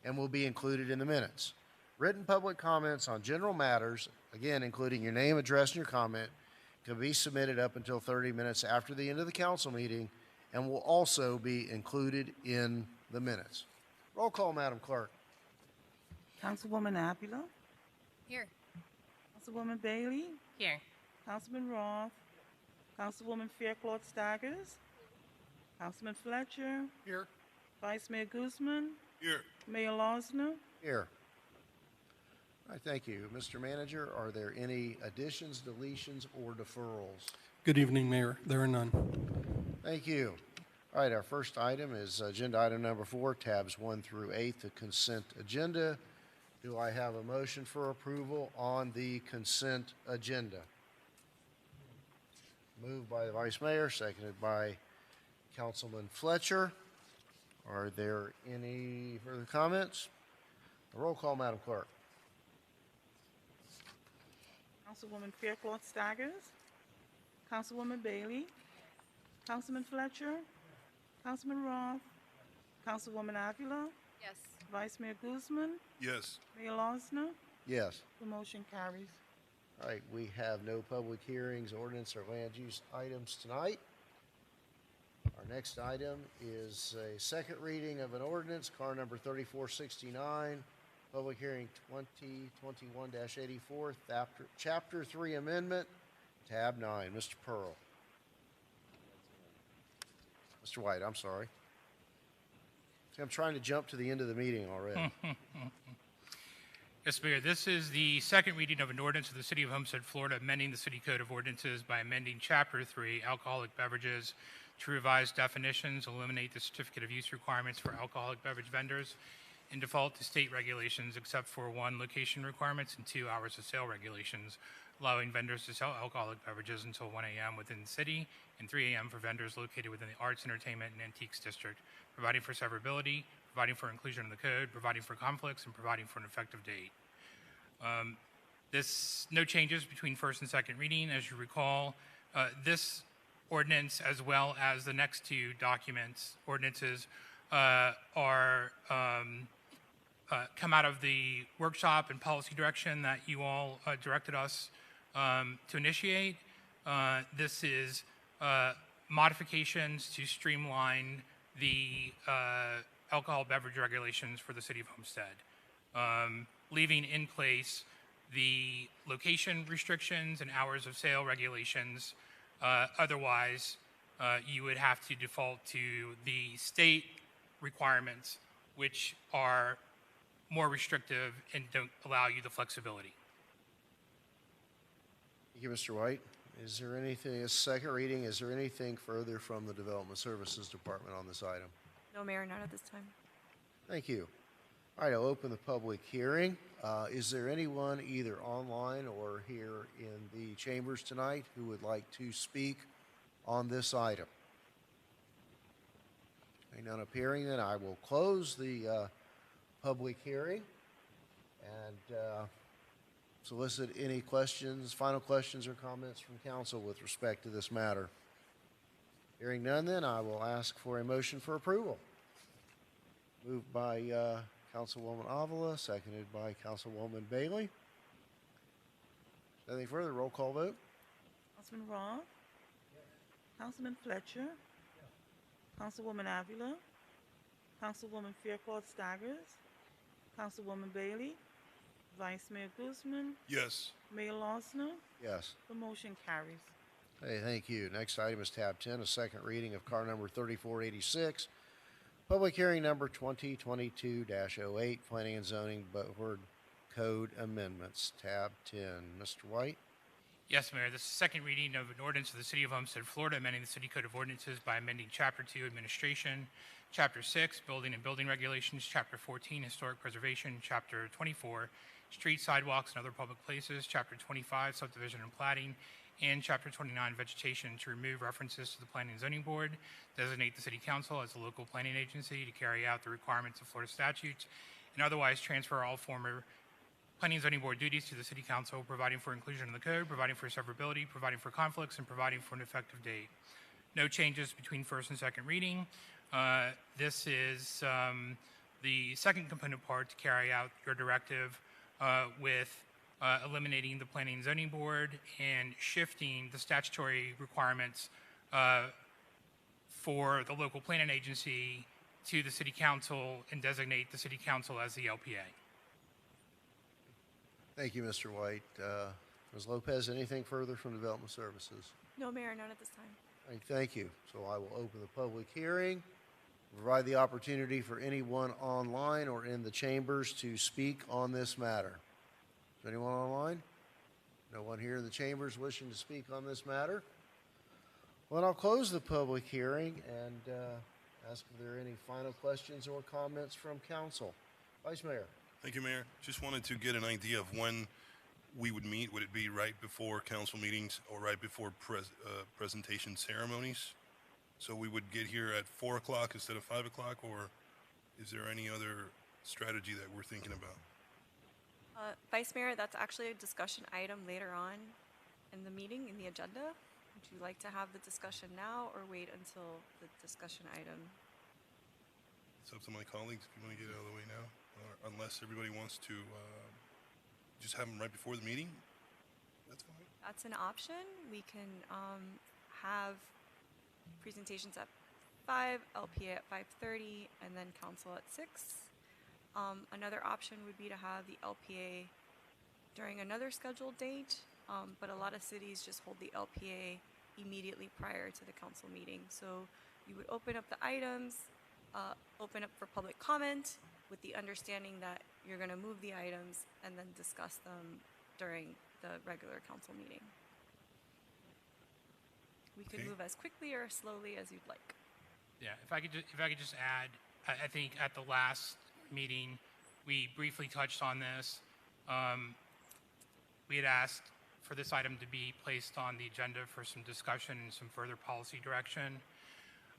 and will be included in the minutes. Written public comments on general matters, again, including your name, address, and your comment, can be submitted up until 30 minutes after the end of the council meeting and will also be included in the minutes. Roll call, Madam Clerk. Councilwoman Apula, Here. Councilwoman Bailey, Here. Councilman Roth, Councilwoman Faircloth Staggers, Councilman Fletcher. Here. Vice Mayor Guzman. Here. Mayor Losner. Here. All right, thank you. Mr. Manager, are there any additions, deletions, or deferrals? Good evening, Mayor. There are none. Thank you. All right, our first item is agenda item number 4, tabs 1 through 8, the consent agenda. Do I have a motion for approval on the consent agenda? Moved by the Vice Mayor, seconded by Councilman Fletcher. Are there any further comments? A roll call, Madam Clerk. Councilwoman Faircloth Staggers, Councilwoman Bailey, Councilman Fletcher, Councilman Roth, Councilwoman Avila, Yes. Vice Mayor Guzman, Yes. Mayor Losner. Yes. The motion carries. All right, we have no public hearings, ordinance, or land use items tonight. Our next item is a second reading of an ordinance, car number 3469, public hearing 2021-84, Chapter 3 Amendment, tab 9. Mr. Pearl. Mr. White, I'm sorry. See, I'm trying to jump to the end of the meeting already. Yes, Mayor. This is the second reading of an ordinance of the City of Homestead, Florida, amending the City Code of Ordinances by amending Chapter 3, Alcoholic Beverages, to revise definitions, eliminate the certificate of use requirements for alcoholic beverage vendors, and default to state regulations except for 1, location requirements, and 2, hours of sale regulations, allowing vendors to sell alcoholic beverages until 1 a.m. within the city and 3 a.m. for vendors located within the Arts, Entertainment, and Antiques District, providing for severability, providing for inclusion in the code, providing for conflicts, and providing for an effective date. No changes between first and second reading. As you recall, this ordinance, as well as the next 2 ordinances, come out of the workshop and policy direction that you all directed us to initiate. This is modifications to streamline the alcohol beverage regulations for the City of Homestead, leaving in place the location restrictions and hours of sale regulations. Otherwise, you would have to default to the state requirements, which are more restrictive and don't allow you the flexibility. Thank you, Mr. White. Is there anything, a second reading, is there anything further from the Development Services Department on this item? No, Mayor, not at this time. Thank you. All right, I'll open the public hearing. Is there anyone either online or here in the chambers tonight who would like to speak on this item? None appearing, then I will close the public hearing and solicit any questions, final questions or comments from council with respect to this matter. Hearing none, then I will ask for a motion for approval. Moved by Councilwoman Avila, seconded by Councilwoman Bailey. Anything further? Roll call vote. Councilman Roth. Councilman Fletcher. Councilwoman Avila. Councilwoman Faircloth Staggers. Councilwoman Bailey. Vice Mayor Guzman. Yes. Mayor Losner. Yes. The motion carries. Hey, thank you. Next item is tab 10, a second reading of car number 3486. Public hearing number 2022-08, Planning and Zoning Board Code Amendments, tab 10. Mr. White? Yes, Mayor. This is the second reading of an ordinance of the City of Homestead, Florida, amending the City Code of Ordinances by amending Chapter 2, Administration, Chapter 6, Building and Building Regulations, Chapter 14, Historic Preservation, Chapter 24, Street, Sidewalks, and Other Public Places, Chapter 25, Subdivision and Platting, and Chapter 29, Vegetation, to remove references to the Planning and Zoning Board, designate the City Council as the local planning agency to carry out the requirements of Florida statutes, and otherwise transfer all former Planning and Zoning Board duties to the City Council, providing for inclusion in the code, providing for severability, providing for conflicts, and providing for an effective date. No changes between first and second reading. This is the second component part to carry out your directive with eliminating the Planning and Zoning Board and shifting the statutory requirements for the local planning agency to the city council and designate the city council as the LPA. Thank you, Mr. White. Ms. Lopez, anything further from Development Services? No, Mayor, none at this time. All right, thank you. So I will open the public hearing, provide the opportunity for anyone online or in the chambers to speak on this matter. Is there anyone online? No one here in the chambers wishing to speak on this matter? Well, then I'll close the public hearing and ask if there are any final questions or comments from council. Vice Mayor. Thank you, Mayor. Just wanted to get an idea of when we would meet. Would it be right before council meetings or right before presentation ceremonies? So we would get here at 4 o'clock instead of 5 o'clock, or is there any other strategy that we're thinking about? Vice Mayor, that's actually a discussion item later on in the meeting, in the agenda. Would you like to have the discussion now or wait until the discussion item? It's up to my colleagues if you want to get it out of the way now, or unless everybody wants to just have them right before the meeting. That's fine. That's an option. We can have presentations at 5, LPA at 5:30, and then council at 6. Another option would be to have the LPA during another scheduled date, but a lot of cities just hold the LPA immediately prior to the council meeting. So you would open up the items, open up for public comment with the understanding that you're going to move the items and then discuss them during the regular council meeting. We could Okay. move as quickly or slowly as you'd like. Yeah, if I could just add, I think at the last meeting, we briefly touched on this. We had asked for this item to be placed on the agenda for some discussion and some further policy direction.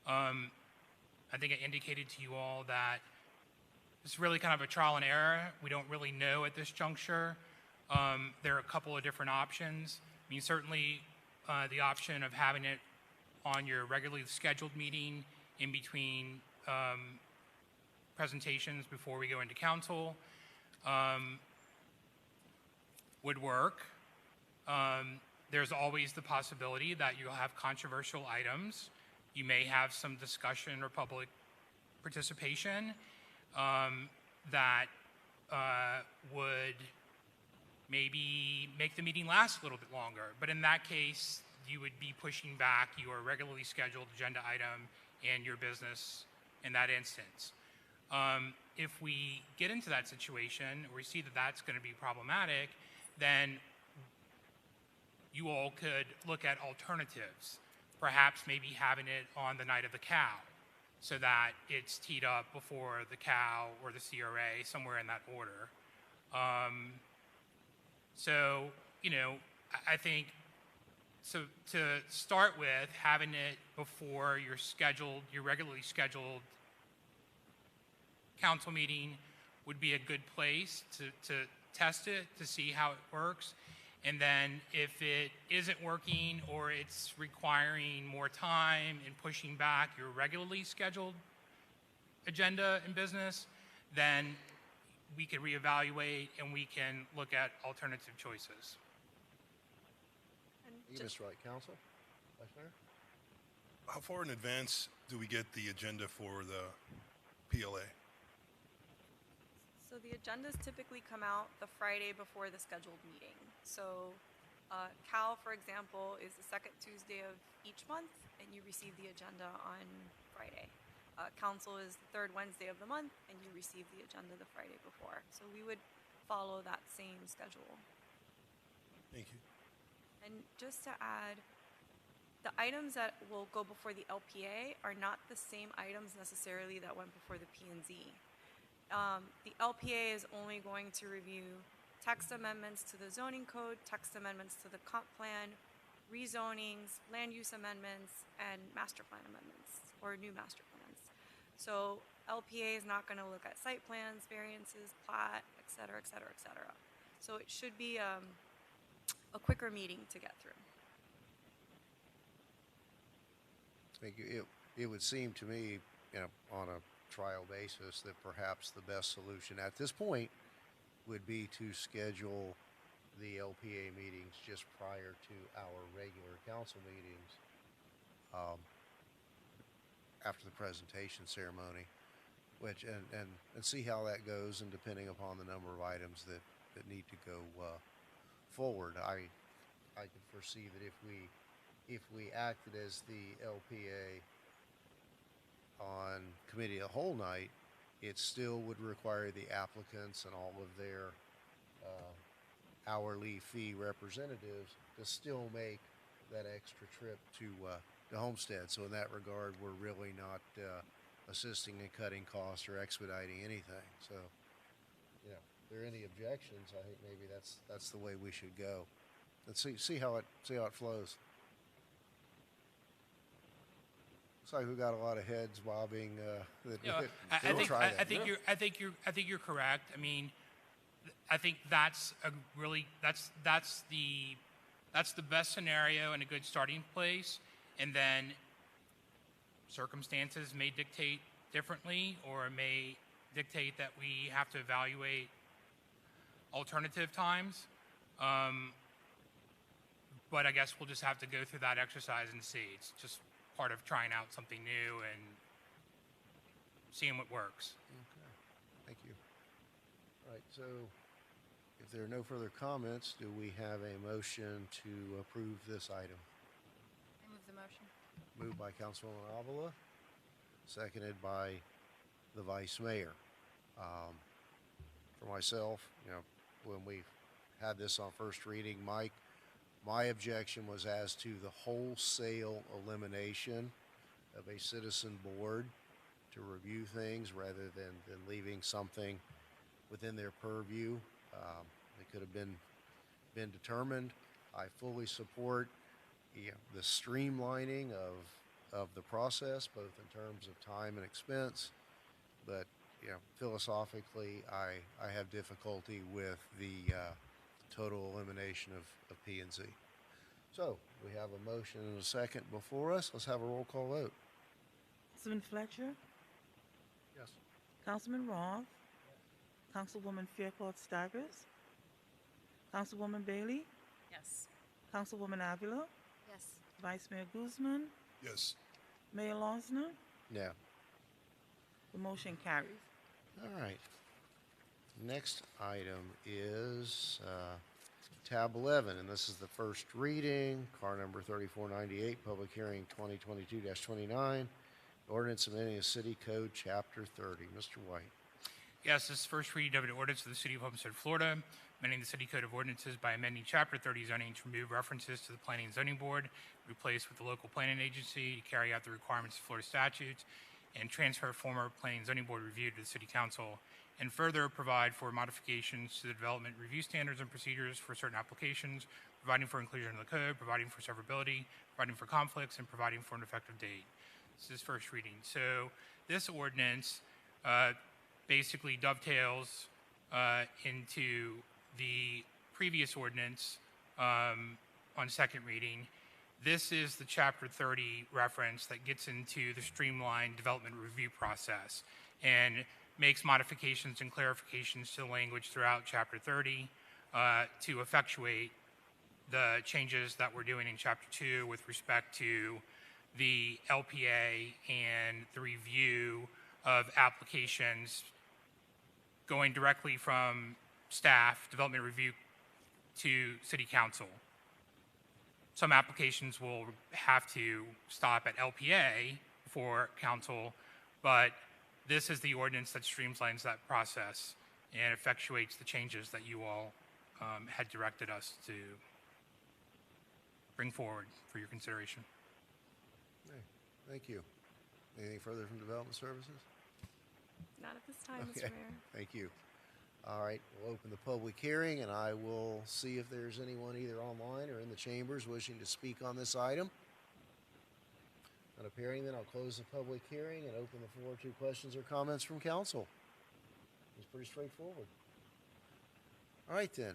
I think I indicated to you all that it's really kind of a trial and error. We don't really know at this juncture. There are a couple of different options. I mean, certainly the option of having it on your regularly scheduled meeting in between presentations before we go into council would work. There's always the possibility that you'll have controversial items. You may have some discussion or public participation that would maybe make the meeting last a little bit longer. But in that case, you would be pushing back your regularly scheduled agenda item and your business in that instance. If we get into that situation, or we see that that's going to be problematic, then you all could look at alternatives. Perhaps maybe having it on the night of the cow, so that it's teed up before the cow or the CRA, somewhere in that order. So, you know, I think, so to start with, having it before your regularly scheduled council meeting would be a good place to test it, to see how it works. And then if it isn't working or it's requiring more time and pushing back your regularly scheduled agenda and business, then we can reevaluate and we can look at alternative choices. You, Mr. Wright, council? Vice Mayor? How far in advance do we get the agenda for the PLA? So the agendas typically come out the Friday before the scheduled meeting. So CAL, for example, is the second Tuesday of each month, and you receive the agenda on Friday. Council is the third Wednesday of the month, and you receive the agenda the Friday before. So we would follow that same schedule. Thank you. And just to add, the items that will go before the LPA are not the same items necessarily that went before the P&Z. The LPA is only going to review text amendments to the zoning code, text amendments to the comp plan, rezonings, land use amendments, and master plan amendments, or new master plans. So LPA is not going to look at site plans, variances, plat, et cetera, et cetera, et cetera. So it should be a quicker meeting to get through. Thank you. It would seem to me, you know, on a trial basis, that perhaps the best solution at this point would be to schedule the LPA meetings just prior to our regular council meetings. after the presentation ceremony, which, and see how that goes, and depending upon the number of items that need to go forward, I could foresee that if we acted as the LPA on committee of the whole night, it still would require the applicants and all of their hourly fee representatives to still make that extra trip to Homestead. So in that regard, we're really not assisting in cutting costs or expediting anything. So, you know, if there are any objections, I think maybe that's the way we should go. Let's see how it flows. Looks like we've got a lot of heads bobbing. I think you're correct. I mean, I think that's the best scenario and a good starting place, and then circumstances may dictate differently, or may dictate that we have to evaluate alternative times. But I guess we'll just have to go through that exercise and see. It's just part of trying out something new and seeing what works. Okay, thank you. All right, so if there are no further comments, do we have a motion to approve this item? I move the motion. Moved by Councilwoman Avila, seconded by the Vice Mayor. For myself, you know, when we had this on first reading, my objection was as to the wholesale elimination of a citizen board to review things rather than leaving something within their purview. It could have been determined. I fully support the streamlining of the process, both in terms of time and expense. But philosophically, I have difficulty with the total elimination of P&Z. So we have a motion and a second before us. Let's have a roll call vote. Councilman Fletcher? Yes. Councilman Roth? Councilwoman Faircloth Staggers? Councilwoman Bailey? Yes. Councilwoman Avila? Yes. Vice Mayor Guzman? Yes. Mayor Losner? No. The motion carries. All right. Next item is tab 11, and this is the first reading, car number 3498, public hearing 2022-29, ordinance amending the city code chapter 30. Mr. White. Yes, this is first reading of an ordinance of the City of Homestead, Florida, amending the City Code of Ordinances by amending Chapter 30 zoning to remove references to the Planning and Zoning Board, replace with the local planning agency to carry out the requirements of Florida statutes, and transfer former Planning and Zoning Board review to the City Council, and further provide for modifications to the development review standards and procedures for certain applications, providing for inclusion in the code, providing for severability, providing for conflicts, and providing for an effective date. This is first reading. So this ordinance basically dovetails into the previous ordinance on second reading. This is the Chapter 30 reference that gets into the streamlined development review process and makes modifications and clarifications to the language throughout Chapter 30 to effectuate the changes that we're doing in Chapter 2 with respect to the LPA and the review of applications going directly from staff, development review, to City Council. Some applications will have to stop at LPA for Council, but this is the ordinance that streamlines that process and effectuates the changes that you all had directed us to bring forward for your consideration. Okay, thank you. Anything further from Development Services? Not at this time, Okay, Mr. Mayor. thank you. All right, we'll open the public hearing, and I will see if there's anyone either online or in the chambers wishing to speak on this item. Not appearing, then I'll close the public hearing and open the floor to questions or comments from council. It's pretty straightforward. All right, then.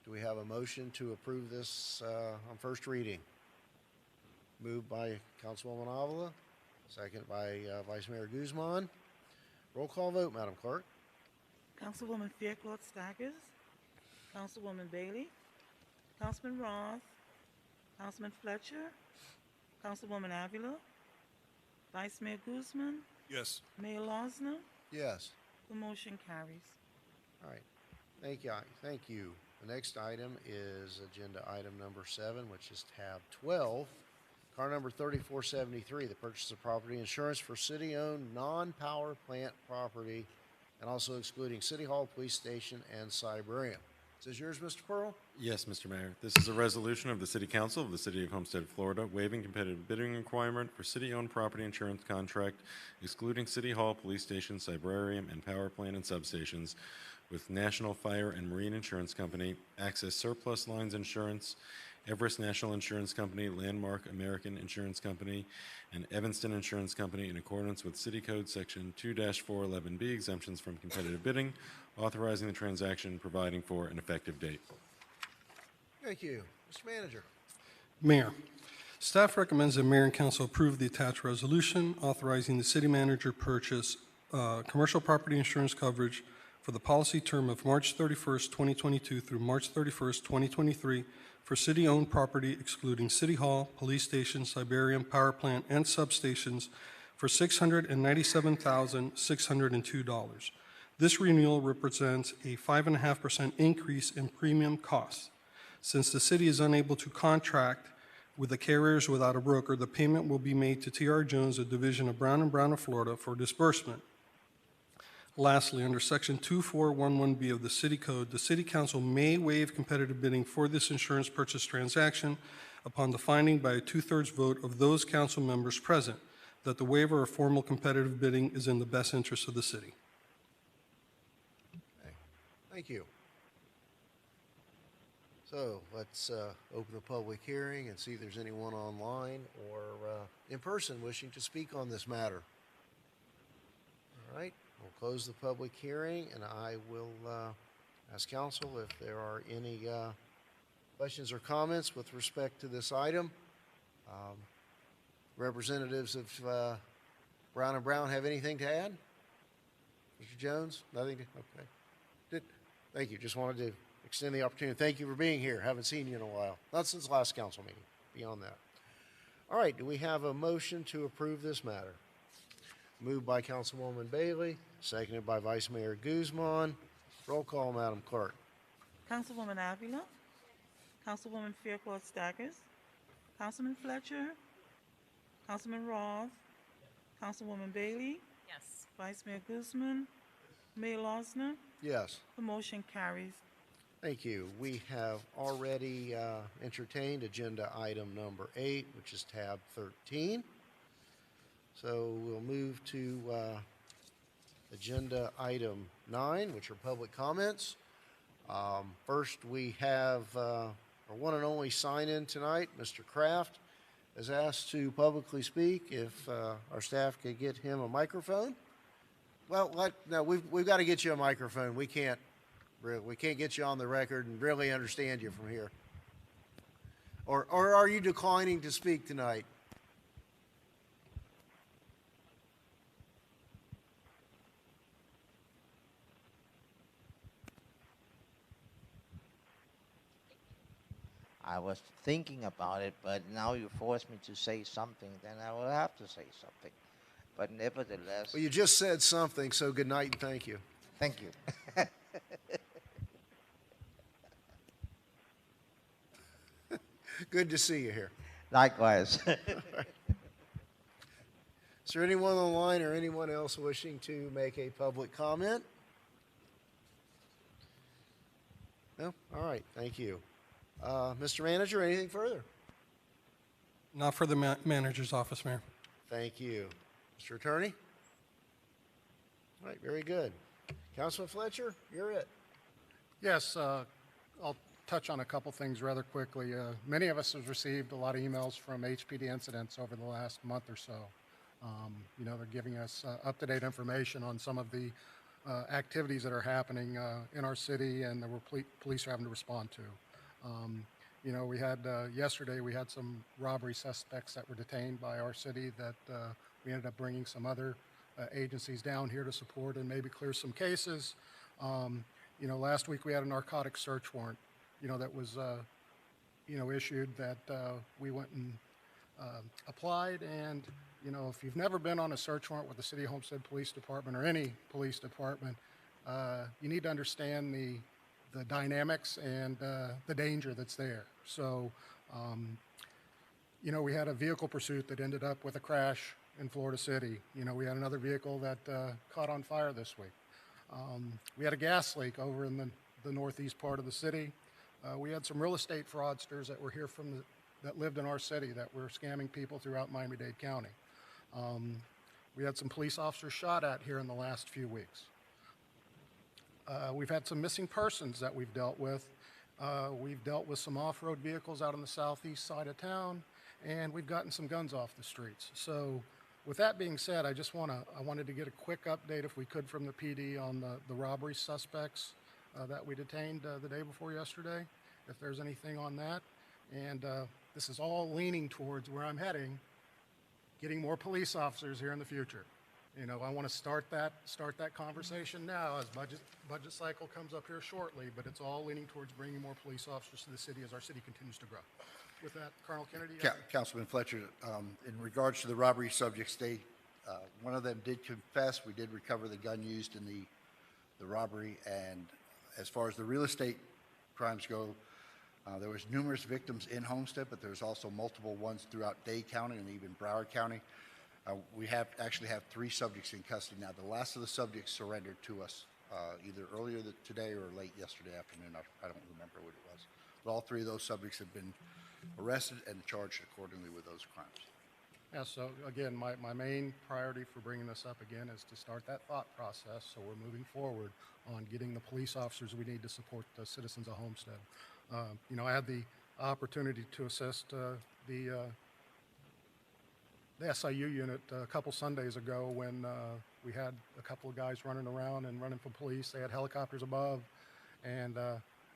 Do we have a motion to approve this on first reading? Moved by Councilwoman Avila, second by Vice Mayor Guzman. Roll call vote, Madam Clerk. Councilwoman Faircloth Staggers? Councilwoman Bailey? Councilman Roth? Councilman Fletcher? Councilwoman Avila? Vice Mayor Guzman, Yes. Mayor Losner. Yes. The motion carries. All right. Thank you. Thank you. The next item is agenda item number 7, which is tab 12. Car number 3473, the purchase of property insurance for city-owned non-power plant property and also excluding City Hall, Police Station, and Cyberium. Is this yours, Mr. Pearl? Yes, Mr. Mayor. This is a resolution of the City Council of the City of Homestead, Florida, waiving competitive bidding requirement for city-owned property insurance contract, excluding City Hall, Police Station, Cyberium, and power plant and substations with National Fire and Marine Insurance Company, Access Surplus Lines Insurance, Everest National Insurance Company, Landmark American Insurance Company, and Evanston Insurance Company in accordance with City Code Section 2-411B, exemptions from competitive bidding, authorizing the transaction, providing for an effective date. Thank you. Mr. Manager. Mayor, staff recommends that Mayor and Council approve the attached resolution authorizing the city manager purchase commercial property insurance coverage for the policy term of March 31st, 2022 through March 31st, 2023 for city-owned property excluding City Hall, Police Station, Cyberium, power plant, and substations for $697,602. This renewal represents a 5.5% increase in premium costs. Since the city is unable to contract with the carriers without a broker, the payment will be made to T.R. Jones, a division of Brown & Brown of Florida, for disbursement. Lastly, under Section 2411B of the City Code, the City Council may waive competitive bidding for this insurance purchase transaction upon the finding by a 2/3 vote of those council members present that the waiver of formal competitive bidding is in the best interest of the city. Okay. Thank you. So let's open a public hearing and see if there's anyone online or in person wishing to speak on this matter. All right. We'll close the public hearing, and I will ask council if there are any questions or comments with respect to this item. Representatives of Brown & Brown have anything to add? Mr. Jones? Nothing? Okay. Thank you. Just wanted to extend the opportunity. Thank you for being here. Haven't seen you in a while. Not since last council meeting. Beyond that. All right. Do we have a motion to approve this matter? Moved by Councilwoman Bailey, seconded by Vice Mayor Guzman. Roll call, Madam Clerk. Councilwoman Avila, Councilwoman Fairclough Staggers, Councilman Fletcher, Councilman Roth, Councilwoman Bailey. Yes. Vice Mayor Guzman, Mayor Losner. Yes. The motion carries. Thank you. We have already entertained agenda item number 8, which is tab 13. So we'll move to agenda item 9, which are public comments. First, we have our one and only sign-in tonight, Mr. Kraft, is asked to publicly speak. If our staff could get him a microphone. Well, no, we've got to get you a microphone. We can't get you on the record and really understand you from here. Or are you declining to speak tonight? I was thinking about it, but now you force me to say something, then I will have to say something. But nevertheless... Well, you just said something, so good night and thank you. Thank you. Good to see you here. Likewise. Is there anyone online or anyone else wishing to make a public comment? No? All right, thank you. Mr. Manager, anything further? Not for the manager's office, Mayor. Thank you. Mr. Attorney? All right, very good. Councilman Fletcher, you're it. Yes, I'll touch on a couple things rather quickly. Many of us have received a lot of emails from HPD incidents over the last month or so. You know, they're giving us up-to-date information on some of the activities that are happening in our city and that police are having to respond to. You know, we had yesterday, we had some robbery suspects that were detained by our city that we ended up bringing some other agencies down here to support and maybe clear some cases. You know, last week we had a narcotic search warrant, you know, that was, you know, issued that we went and applied, and you know, if you've never been on a search warrant with the City of Homestead Police Department or any police department, you need to understand the dynamics and the danger that's there. So, you know, we had a vehicle pursuit that ended up with a crash in Florida City. You know, we had another vehicle that caught on fire this week. We had a gas leak over in the northeast part of the city. We had some real estate fraudsters that were here that lived in our city that were scamming people throughout Miami-Dade County. We had some police officers shot at here in the last few weeks. We've had some missing persons that we've dealt with. We've dealt with some off-road vehicles out on the southeast side of town, and we've gotten some guns off the streets. So with that being said, I wanted to get a quick update, if we could, from the PD on the robbery suspects that we detained the day before yesterday, if there's anything on that. And this is all leaning towards where I'm heading, getting more police officers here in the future. You know, I want to start that conversation now as budget cycle comes up here shortly, but it's all leaning towards bringing more police officers to the city as our city continues to grow. With that, Colonel Kennedy. Councilman Fletcher, in regards to the robbery subjects, one of them did confess. We did recover the gun used in the robbery, and as far as the real estate crimes go, there was numerous victims in Homestead, but there's also multiple ones throughout Dade County and even Broward County. We actually have 3 subjects in custody now. The last of the subjects surrendered to us either earlier today or late yesterday afternoon. I don't remember what it was. But all 3 of those subjects have been arrested and charged accordingly with those crimes. Yeah, so again, my main priority for bringing this up again is to start that thought process, so we're moving forward on getting the police officers we need to support the citizens of Homestead. You know, I had the opportunity to assist the SIU unit a couple Sundays ago when we had a couple of guys running around and running from police. They had helicopters above, and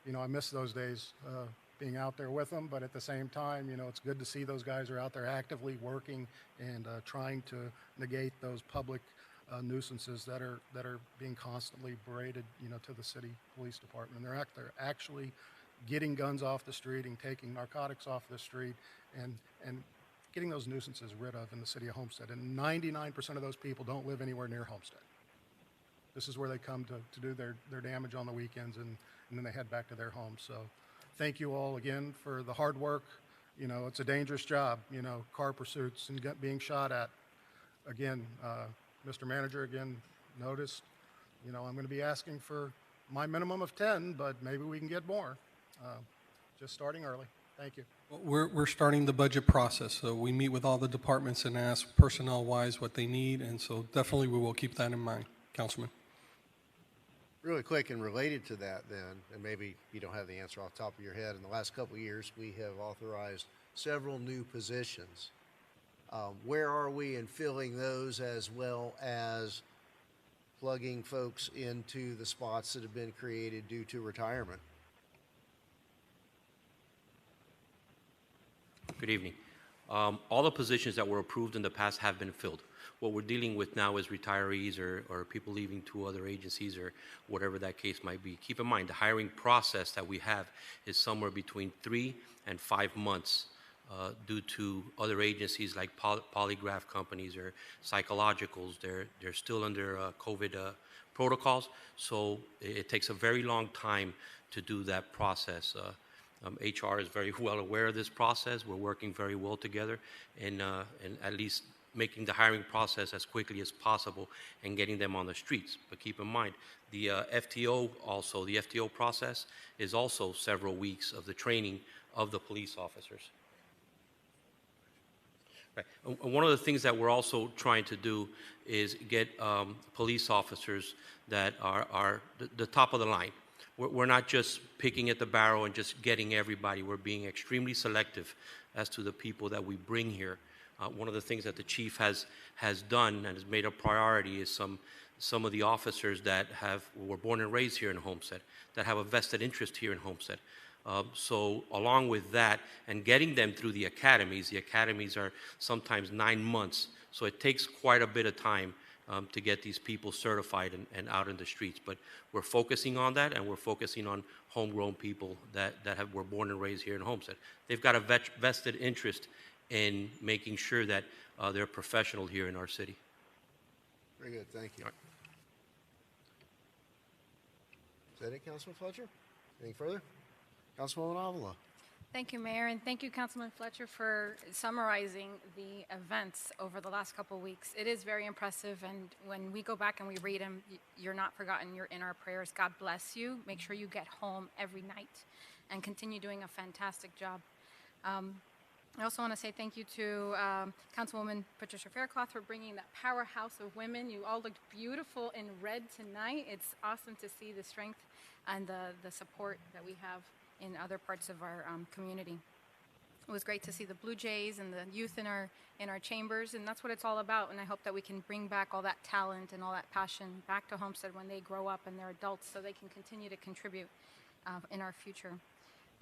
you know, I miss those days being out there with them, but at the same time, you know, it's good to see those guys are out there actively working and trying to negate those public nuisances that are being constantly berated, you know, to the city police department. And they're actually getting guns off the street and taking narcotics off the street and getting those nuisances rid of in the city of Homestead. And 99% of those people don't live anywhere near Homestead. This is where they come to do their damage on the weekends, and then they head back to their homes. So thank you all again for the hard work. You know, it's a dangerous job, you know, car pursuits and being shot at. Again, Mr. Manager, again, noticed, you know, I'm going to be asking for my minimum of 10, but maybe we can get more. Just starting early. Thank you. We're starting the budget process, so we meet with all the departments and ask personnel-wise what they need, and so definitely we will keep that in mind, Councilman. Really quick and related to that then, and maybe you don't have the answer off the top of your head, in the last couple of years we have authorized several new positions. Where are we in filling those, as well as plugging folks into the spots that have been created due to retirement? Good evening. All the positions that were approved in the past have been filled. What we're dealing with now is retirees or people leaving to other agencies or whatever that case might be. Keep in mind, the hiring process that we have is somewhere between 3 and 5 months due to other agencies like polygraph companies or psychologicals. They're still under COVID protocols, so it takes a very long time to do that process. HR is very well aware of this process. We're working very well together and at least making the hiring process as quickly as possible and getting them on the streets. But keep in mind, the FTO process is also several weeks of the training of the police officers. Right. And one of the things that we're also trying to do is get police officers that are the top of the line. We're not just picking at the barrel and just getting everybody. We're being extremely selective as to the people that we bring here. One of the things that the chief has done and has made a priority is some of the officers that were born and raised here in Homestead, that have a vested interest here in Homestead. So along with that, and getting them through the academies are sometimes 9 months. So it takes quite a bit of time to get these people certified and out in the streets. But we're focusing on that, and we're focusing on homegrown people that were born and raised here in Homestead. They've got a vested interest in making sure that they're a professional here in our city. Very good, thank you. Is that it, Councilman Fletcher? Anything further? Councilwoman Avila? Thank you, Mayor, and thank you, Councilman Fletcher, for summarizing the events over the last couple of weeks. It is very impressive, and when we go back and we read them, you're not forgotten. You're in our prayers. God bless you. Make sure you get home every night and continue doing a fantastic job. I also want to say thank you to Councilwoman Patricia Faircloth for bringing that powerhouse of women. You all looked beautiful in red tonight. It's awesome to see the strength and the support that we have in other parts of our community. It was great to see the Blue Jays and the youth in our chambers, and that's what it's all about. And I hope that we can bring back all that talent and all that passion back to Homestead when they grow up and they're adults, so they can continue to contribute in our future.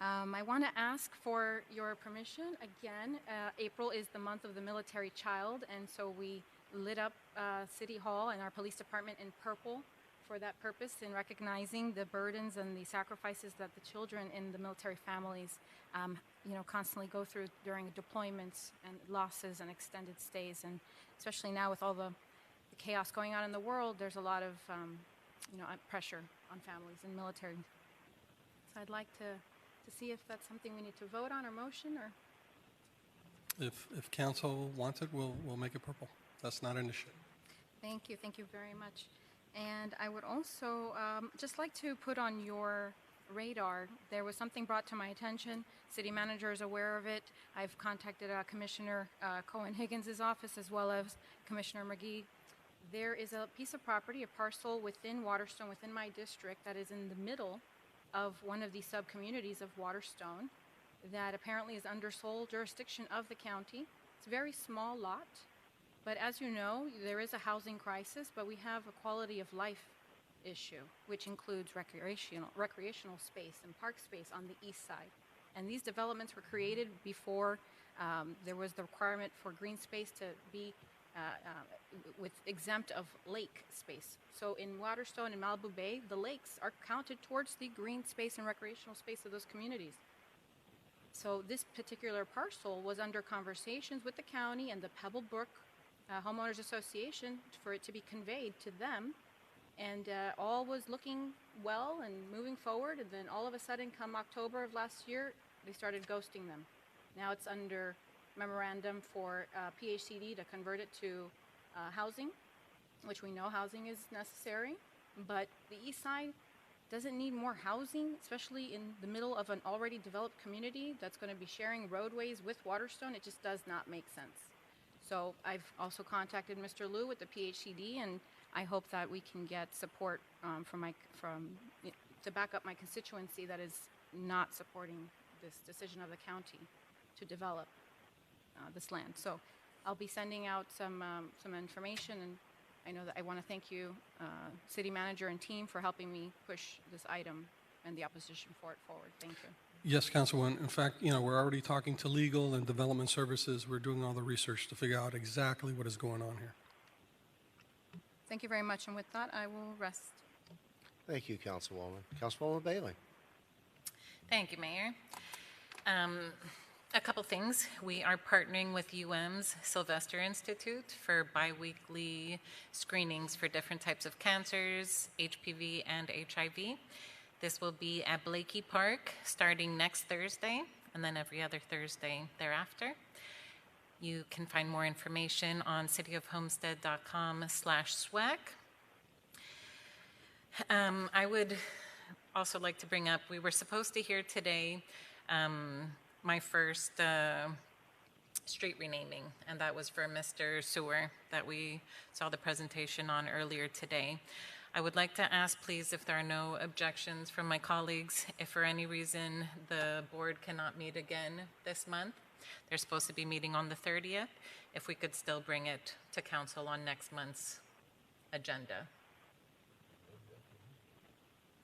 I want to ask for your permission again. April is the month of the military child, and so we lit up City Hall and our police department in purple for that purpose, in recognizing the burdens and the sacrifices that the children in the military families constantly go through during deployments and losses and extended stays. And especially now with all the chaos going on in the world, there's a lot of pressure on families in military. So I'd like to see if that's something we need to vote on or motion, or If council wants it, we'll make it purple. That's not an issue. Thank you very much. And I would also just like to put on your radar, there was something brought to my attention. City manager is aware of it. I've contacted Commissioner Cohen-Higgins' office as well as Commissioner McGee. There is a piece of property, a parcel within Waterstone, within my district, that is in the middle of one of these sub-communities of Waterstone that apparently is under sole jurisdiction of the county. It's a very small lot. But as you know, there is a housing crisis, but we have a quality of life issue, which includes recreational space and park space on the east side. And these developments were created before there was the requirement for green space to be exempt of lake space. So in Waterstone and Malibu Bay, the lakes are counted towards the green space and recreational space of those communities. So this particular parcel was under conversations with the county and the Pebblebrook Homeowners Association for it to be conveyed to them, and all was looking well and moving forward, and then all of a sudden come October of last year they started ghosting them. Now it's under memorandum for PHCD to convert it to housing, which we know housing is necessary, but the east side doesn't need more housing, especially in the middle of an already developed community that's going to be sharing roadways with Waterstone. It just does not make sense. So I've also contacted Mr. Liu with the PHCD, and I hope that we can get support to back up my constituency that is not supporting this decision of the county to develop this land. So I'll be sending out some information, and I know that I want to thank you, City Manager and team, for helping me push this item and the opposition for it forward. Thank you. Yes, Councilwoman. In fact, we're already talking to legal and development services. We're doing all the research to figure out exactly what is going on here. Thank you very much, and with that, I will rest. Thank you, Councilwoman. Councilwoman Bailey. Thank you, Mayor. A couple things. We are partnering with UM's Sylvester Institute for biweekly screenings for different types of cancers, HPV and HIV. This will be at Blakey Park starting next Thursday, and then every other Thursday thereafter. You can find more information on cityofhomestead.com/SWAC. I would also like to bring up, we were supposed to hear today my first street renaming, and that was for Mr. Sewer that we saw the presentation on earlier today. I would like to ask, please, if there are no objections from my colleagues, if for any reason the board cannot meet again this month, they're supposed to be meeting on the 30th, if we could still bring it to council on next month's agenda.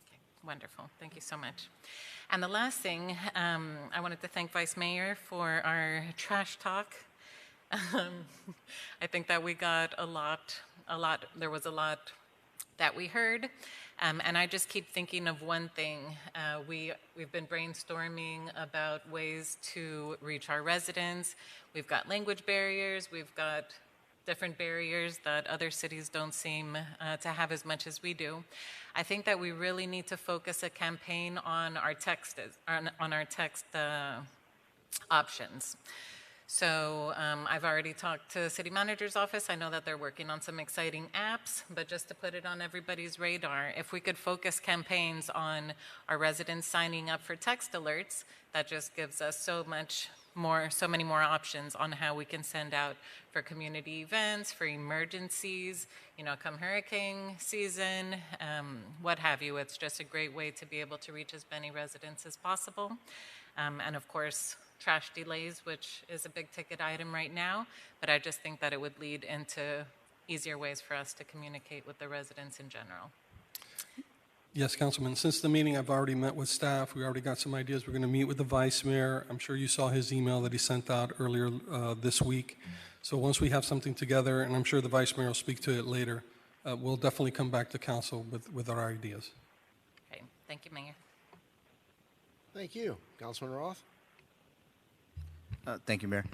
Okay, wonderful. Thank you so much. And the last thing, I wanted to thank Vice Mayor for our trash talk. I think that we got a lot, there was a lot that we heard. And I just keep thinking of one thing. We've been brainstorming about ways to reach our residents. We've got language barriers. We've got different barriers that other cities don't seem to have as much as we do. I think that we really need to focus a campaign on our text, options. So I've already talked to the city manager's office. I know that they're working on some exciting apps, but just to put it on everybody's radar, if we could focus campaigns on our residents signing up for text alerts, that just gives us so many more options on how we can send out for community events, for emergencies, come hurricane season, what have you. It's just a great way to be able to reach as many residents as possible. And of course, trash delays, which is a big ticket item right now, but I just think that it would lead into easier ways for us to communicate with the residents in general. Yes, Councilman. Since the meeting, I've already met with staff. We already got some ideas. We're going to meet with the Vice Mayor. I'm sure you saw his email that he sent out earlier this week. So once we have something together, and I'm sure the Vice Mayor will speak to it later, we'll definitely come back to Council with our ideas. Okay, thank you, Mayor. Thank you. Councilman Roth? Thank you, Mayor.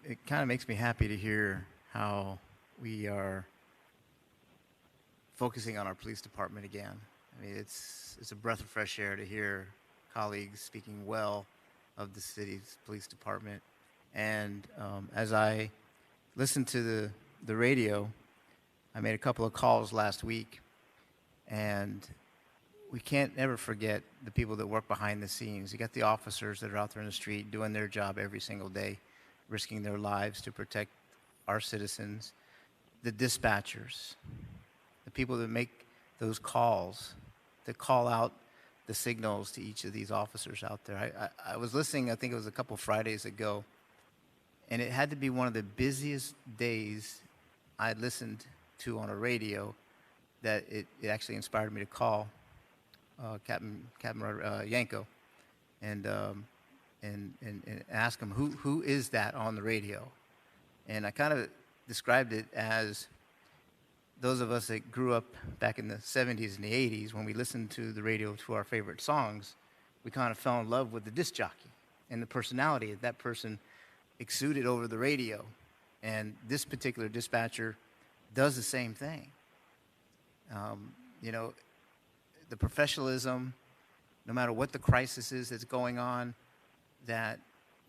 It kind of makes me happy to hear how we are focusing on our police department again. I mean, it's a breath of fresh air to hear colleagues speaking well of the city's police department. And as I listened to the radio, I made a couple of calls last week, and we can't ever forget the people that work behind the scenes. You got the officers that are out there in the street doing their job every single day, risking their lives to protect our citizens. The dispatchers, the people that make those calls, that call out the signals to each of these officers out there. I was listening, I think it was a couple Fridays ago, and it had to be one of the busiest days I listened to on a radio that it actually inspired me to call Captain Yanko and ask him who is that on the radio. And I kind of described it as those of us that grew up back in the 70s and the 80s, when we listened to the radio to our favorite songs, we kind of fell in love with the disc jockey and the personality that person exuded over the radio. And this particular dispatcher does the same thing. The professionalism, no matter what the crisis is that's going on, that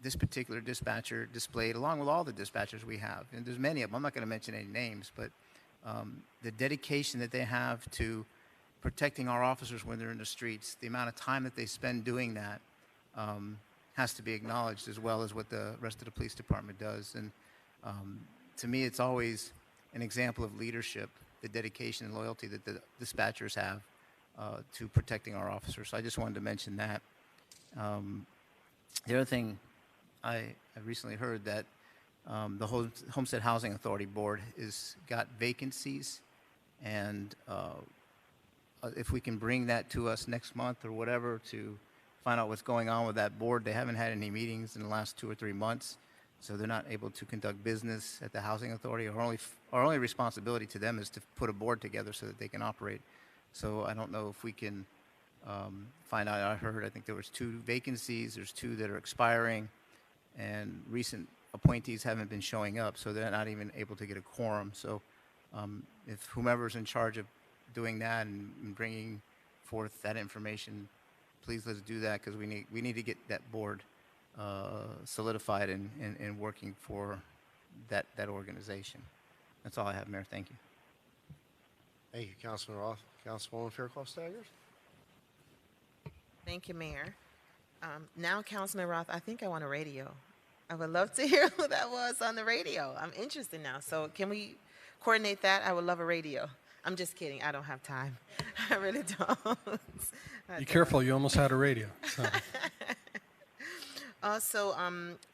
this particular dispatcher displayed, along with all the dispatchers we have, and there's many of them, I'm not going to mention any names, but the dedication that they have to protecting our officers when they're in the streets, the amount of time that they spend doing that has to be acknowledged, as well as what the rest of the police department does. And to me, it's always an example of leadership, the dedication and loyalty that the dispatchers have to protecting our officers. So I just wanted to mention that. The other thing I recently heard that the Homestead Housing Authority Board has got vacancies, and if we can bring that to us next month or whatever to find out what's going on with that board. They haven't had any meetings in the last 2 or 3 months, so they're not able to conduct business at the Housing Authority. Our only responsibility to them is to put a board together so that they can operate. So I don't know if we can find out. I think there was 2 vacancies. There's 2 that are expiring, and recent appointees haven't been showing up, so they're not even able to get a quorum. So if whomever's in charge of doing that and bringing forth that information, please let's do that, because we need to get that board solidified and working for that organization. That's all I have, Mayor. Thank you. Thank you, Councilman Roth. Councilwoman Fairclough-Staggers? Thank you, Mayor. Now, Councilman Roth, I think I want a radio. I would love to hear who that was on the radio. I'm interested now. So can we coordinate that? I would love a radio. I'm just kidding. I don't have time. I really don't. Be careful. You almost had a radio. So. Also,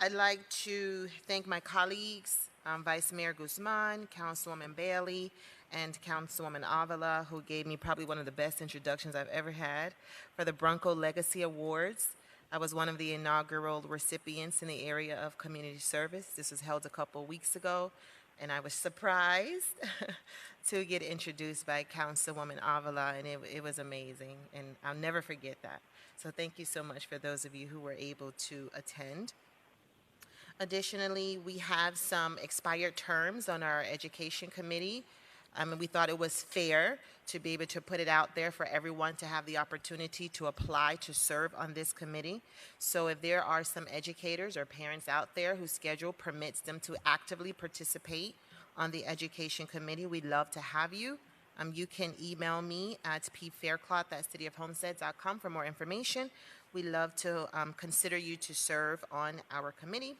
I'd like to thank my colleagues, Vice Mayor Guzman, Councilwoman Bailey, and Councilwoman Avila, who gave me probably one of the best introductions I've ever had for the Bronco Legacy Awards. I was one of the inaugural recipients in the area of community service. This was held a couple weeks ago. and I was surprised to get introduced by Councilwoman Avila, and it was amazing, and I'll never forget that. So thank you so much for those of you who were able to attend. Additionally, we have some expired terms on our Education Committee. We thought it was fair to be able to put it out there for everyone to have the opportunity to apply to serve on this committee. So if there are some educators or parents out there whose schedule permits them to actively participate on the Education Committee, we'd love to have you. You can email me at pfaircloth@cityofhomestead.com for more information. We'd love to consider you to serve on our committee.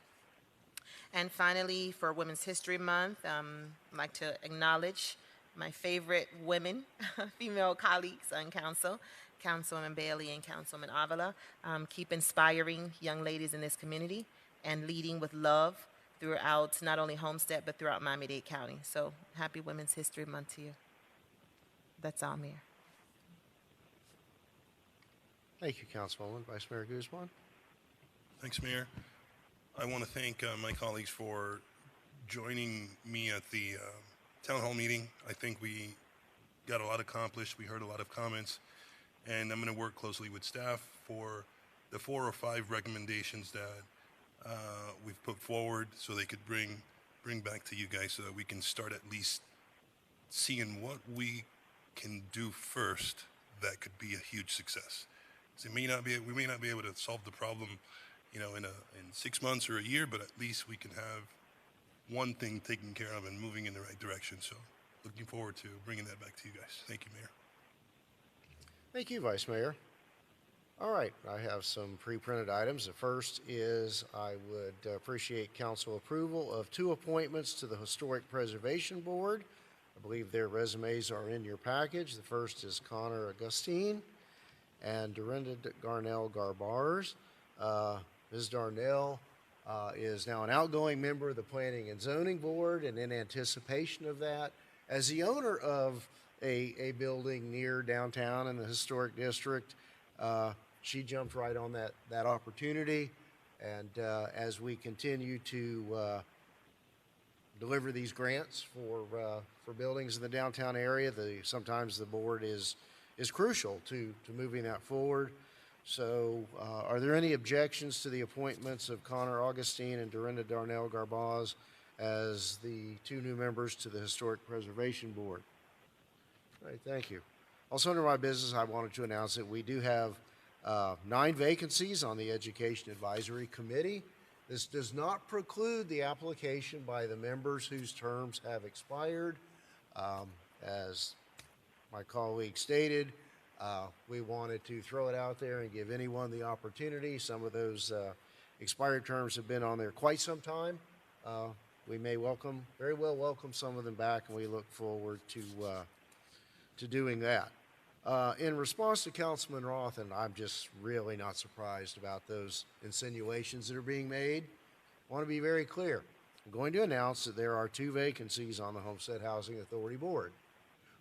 And finally, for Women's History Month, I'd like to acknowledge my favorite women, female colleagues on council, Councilwoman Bailey and Councilwoman Avila. Keep inspiring young ladies in this community and leading with love throughout not only Homestead, but throughout Miami-Dade County. So happy Women's History Month to you. That's all, Mayor. Thank you, Councilwoman. Vice Mayor Guzman. Thanks, Mayor. I want to thank my colleagues for joining me at the town hall meeting. I think we got a lot accomplished. We heard a lot of comments, and I'm going to work closely with staff for the 4 or 5 recommendations that we've put forward, so they could bring back to you guys, so that we can start at least seeing what we can do first that could be a huge success. So we may not be able to solve the problem, in 6 months or a year, but at least we can have one thing taken care of and moving in the right direction. So looking forward to bringing that back to you guys. Thank you, Mayor. Thank you, Vice Mayor. All right, I have some pre-printed items. The first is I would appreciate council approval of 2 appointments to the Historic Preservation Board. I believe their resumes are in your package. The first is Connor Augustine and Dorinda Garnell Garbars. Ms. Darnell is now an outgoing member of the Planning and Zoning Board, and in anticipation of that, as the owner of a building near downtown in the Historic District, she jumped right on that opportunity. And as we continue to deliver these grants for buildings in the downtown area, sometimes the board is crucial to moving that forward. So are there any objections to the appointments of Connor Augustine and Dorinda Darnell Garbaz as the 2 new members to the Historic Preservation Board? All right, thank you. Also under my business, I wanted to announce that we do have 9 vacancies on the Education Advisory Committee. This does not preclude the application by the members whose terms have expired. As my colleague stated, we wanted to throw it out there and give anyone the opportunity. Some of those expired terms have been on there quite some time. We may very well welcome some of them back, and we look forward to doing that. In response to Councilman Roth, and I'm just really not surprised about those insinuations that are being made, I want to be very clear. I'm going to announce that there are 2 vacancies on the Homestead Housing Authority Board.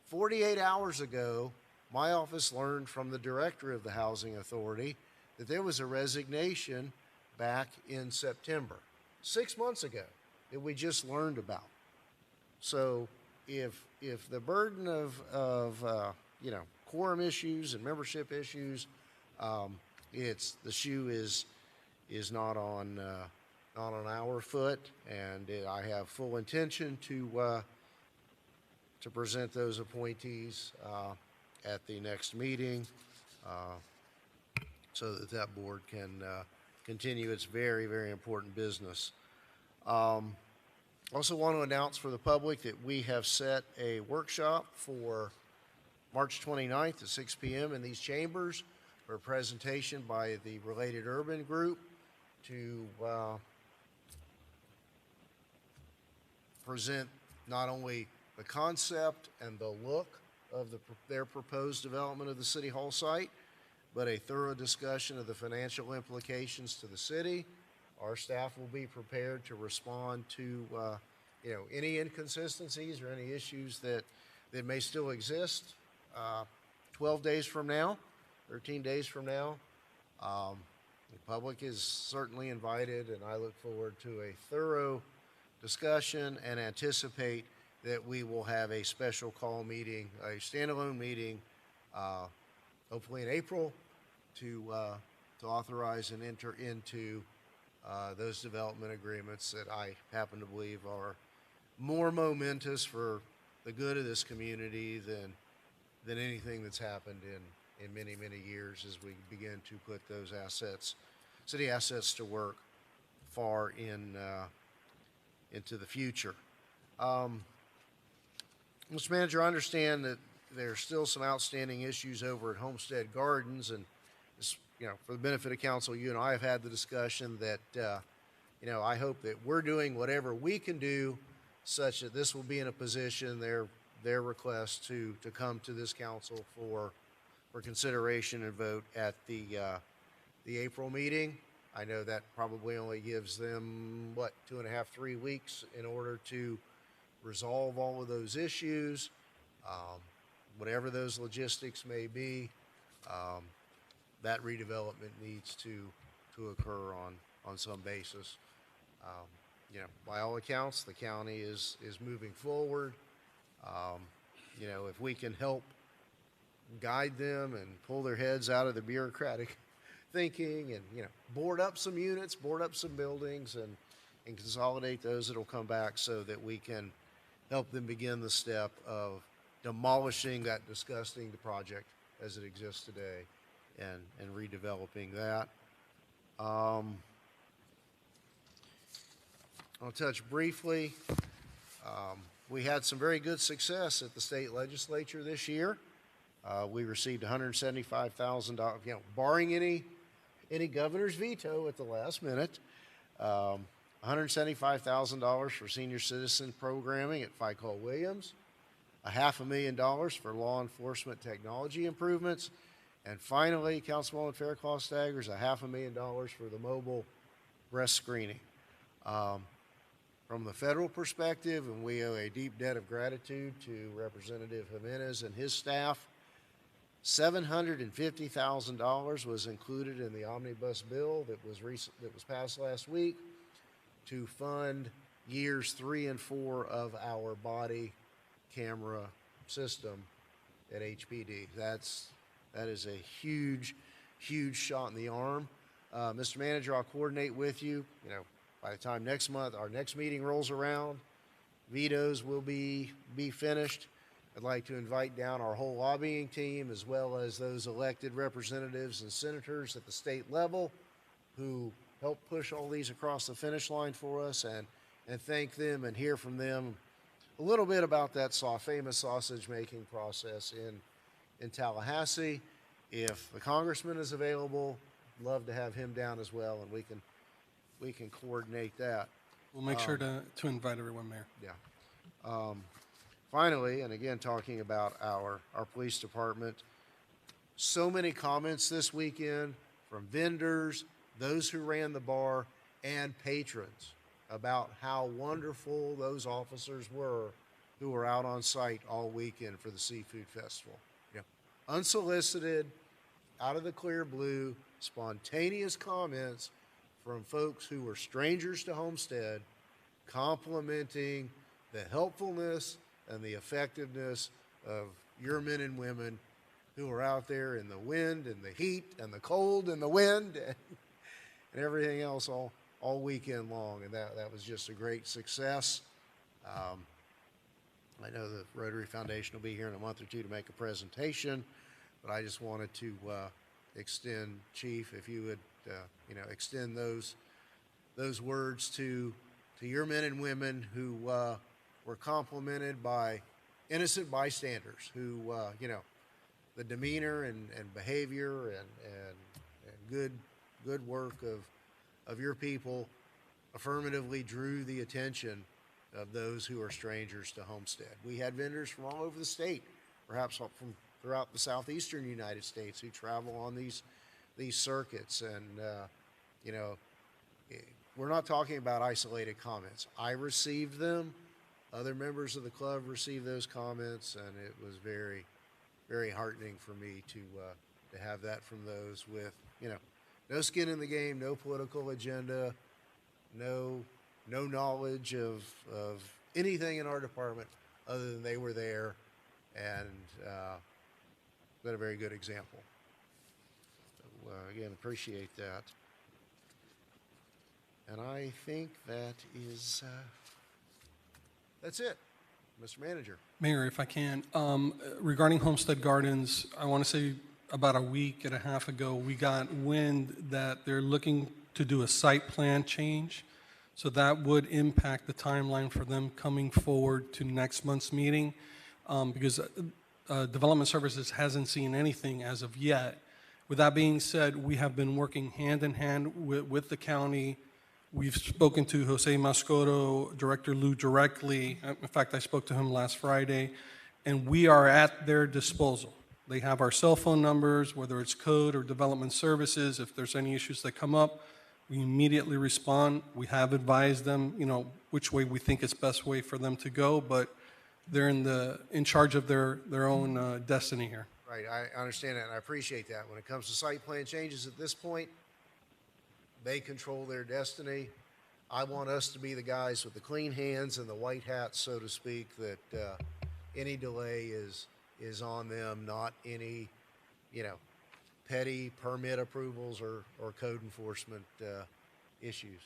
48 hours ago, my office learned from the director of the Housing Authority that there was a resignation back in September, 6 months ago, that we just learned about. So if the burden of quorum issues and membership issues, the shoe is not on our foot, and I have full intention to present those appointees at the next meeting so that board can continue its very, very important business. Also want to announce for the public that we have set a workshop for March 29th at 6 p.m. in these chambers for a presentation by the Related Urban Group to present not only the concept and the look of their proposed development of the City Hall site, but a thorough discussion of the financial implications to the city. Our staff will be prepared to respond to any inconsistencies or any issues that may still exist 12 days from now, 13 days from now. The public is certainly invited, and I look forward to a thorough discussion and anticipate that we will have a special call meeting, a standalone meeting, hopefully in April, to authorize and enter into those development agreements that I happen to believe are more momentous for the good of this community than anything that's happened in many, many years as we begin to put those assets, city assets to work far into the future. Mr. Manager, I understand that there's still some outstanding issues over at Homestead Gardens, and this, for the benefit of council, you and I have had the discussion that, I hope that we're doing whatever we can do such that this will be in a position, their request to come to this council for consideration and vote at the April meeting. I know that probably only gives them, 2.5, 3 weeks in order to resolve all of those issues, whatever those logistics may be. That redevelopment needs to occur on some basis. By all accounts, the county is moving forward. If we can help guide them and pull their heads out of the bureaucratic thinking and, board up some units, board up some buildings and consolidate those, it'll come back so that we can help them begin the step of demolishing that disgusting project as it exists today and redeveloping that. I'll touch briefly. We had some very good success at the state legislature this year. We received $175,000, barring any governor's veto at the last minute. $175,000 for senior citizen programming at Ficol Williams, $500,000 for law enforcement technology improvements, and finally, Councilwoman Fairclough Staggers, $500,000 for the mobile breast screening. From the federal perspective, and we owe a deep debt of gratitude to Representative Jimenez and his staff, $750,000 was included in the omnibus bill that was passed last week to fund years 3 and 4 of our body camera system at HPD. That is a huge, huge shot in the arm. Mr. Manager, I'll coordinate with you. By the time next month, our next meeting rolls around, vetoes will be finished. I'd like to invite down our whole lobbying team as well as those elected representatives and senators at the state level who helped push all these across the finish line for us and thank them and hear from them a little bit about that famous sausage making process in Tallahassee. If the congressman is available, love to have him down as well, and we can coordinate that. We'll make sure to invite everyone, Mayor. Yeah. Finally, and again, talking about our police department, so many comments this weekend from vendors, those who ran the bar, and patrons about how wonderful those officers were who were out on site all weekend for the Seafood Festival. Unsolicited, out of the clear blue, spontaneous comments from folks who were strangers to Homestead, complimenting the helpfulness and the effectiveness of your men and women who are out there in the wind and the heat and the cold and the wind and everything else all weekend long. And that was just a great success. I know the Rotary Foundation will be here in a month or two to make a presentation, but I just wanted to extend, Chief, if you would, extend those words to your men and women who were complimented by innocent bystanders who, the demeanor and behavior and good work of your people affirmatively drew the attention of those who are strangers to Homestead. We had vendors from all over the state, perhaps from throughout the southeastern United States, who travel on these circuits. And, we're not talking about isolated comments. I received them. Other members of the club received those comments, and it was very, very heartening for me to have that from those with, no skin in the game, no political agenda, no no knowledge of anything in our department other than they were there and been a very good example. So, again, appreciate that. And I think that's it. Mr. Manager. Mayor, if I can, regarding Homestead Gardens, I want to say about a week and a half ago, we got wind that they're looking to do a site plan change. So that would impact the timeline for them coming forward to next month's meeting, because Development Services hasn't seen anything as of yet. With that being said, we have been working hand in hand with the county. We've spoken to Jose Mascoro, Director Lou directly. In fact, I spoke to him last Friday, and we are at their disposal. They have our cell phone numbers, whether it's code or development services. If there's any issues that come up, we immediately respond. We have advised them, which way we think is best way for them to go, but they're in charge of their own destiny here. Right, I understand that, and I appreciate that. When it comes to site plan changes at this point, they control their destiny. I want us to be the guys with the clean hands and the white hats, so to speak, that any delay is on them, not any, petty permit approvals or code enforcement issues.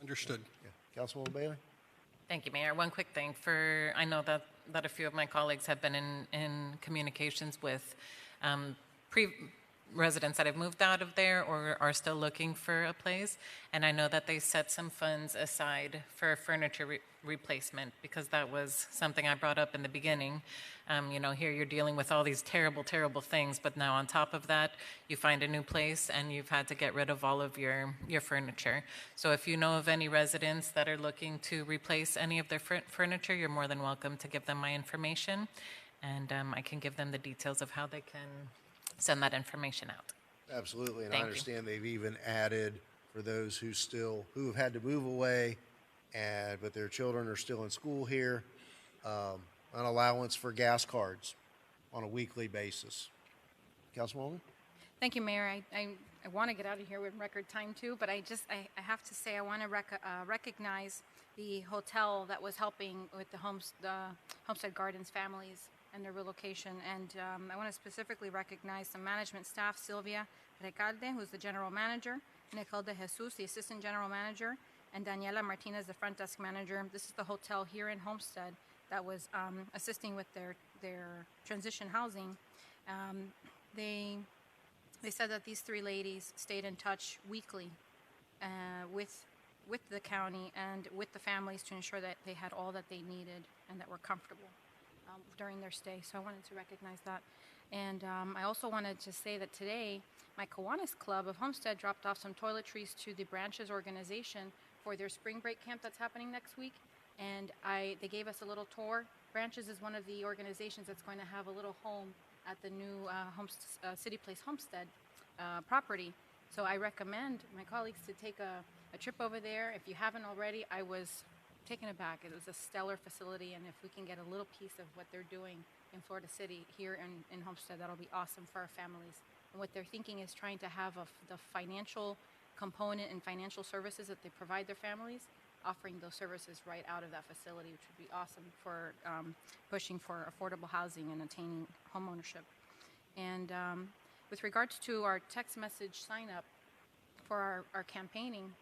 Understood. Yeah. Councilwoman Bailey? Thank you, Mayor. One quick thing I know that a few of my colleagues have been in communications with residents that have moved out of there or are still looking for a place. And I know that they set some funds aside for furniture replacement, because that was something I brought up in the beginning. Here you're dealing with all these terrible, terrible things, but now on top of that, you find a new place and you've had to get rid of all of your furniture. So if you know of any residents that are looking to replace any of their furniture, you're more than welcome to give them my information, and I can give them the details of how they can send that information out. Absolutely, and Thank I you. understand they've even added for those who have had to move away, but their children are still in school here, an allowance for gas cards on a weekly basis. Councilwoman? Thank you, Mayor. I want to get out of here with record time too, but I have to say I want to recognize the hotel that was helping with the Homestead Gardens families and their relocation. And I want to specifically recognize the management staff, Sylvia Recalde, who's the general manager, Nicole de Jesus, the assistant general manager, and Daniela Martinez, the front desk manager. This is the hotel here in Homestead that was assisting with their transition housing. They said that these three ladies stayed in touch weekly with the county and with the families to ensure that they had all that they needed and that were comfortable during their stay. So I wanted to recognize that. And I also wanted to say that today, my Kiwanis Club of Homestead dropped off some toiletries to the Branches organization for their spring break camp that's happening next week. And they gave us a little tour. Branches is one of the organizations that's going to have a little home at the new City Place Homestead property. So I recommend my colleagues to take a trip over there. If you haven't already, I was taken aback. It was a stellar facility, and if we can get a little piece of what they're doing in Florida City here in Homestead, that'll be awesome for our families. And what they're thinking is trying to have the financial component and financial services that they provide their families, offering those services right out of that facility, which would be awesome for pushing for affordable housing and attaining homeownership. And with regards to our text message sign up for our campaigning,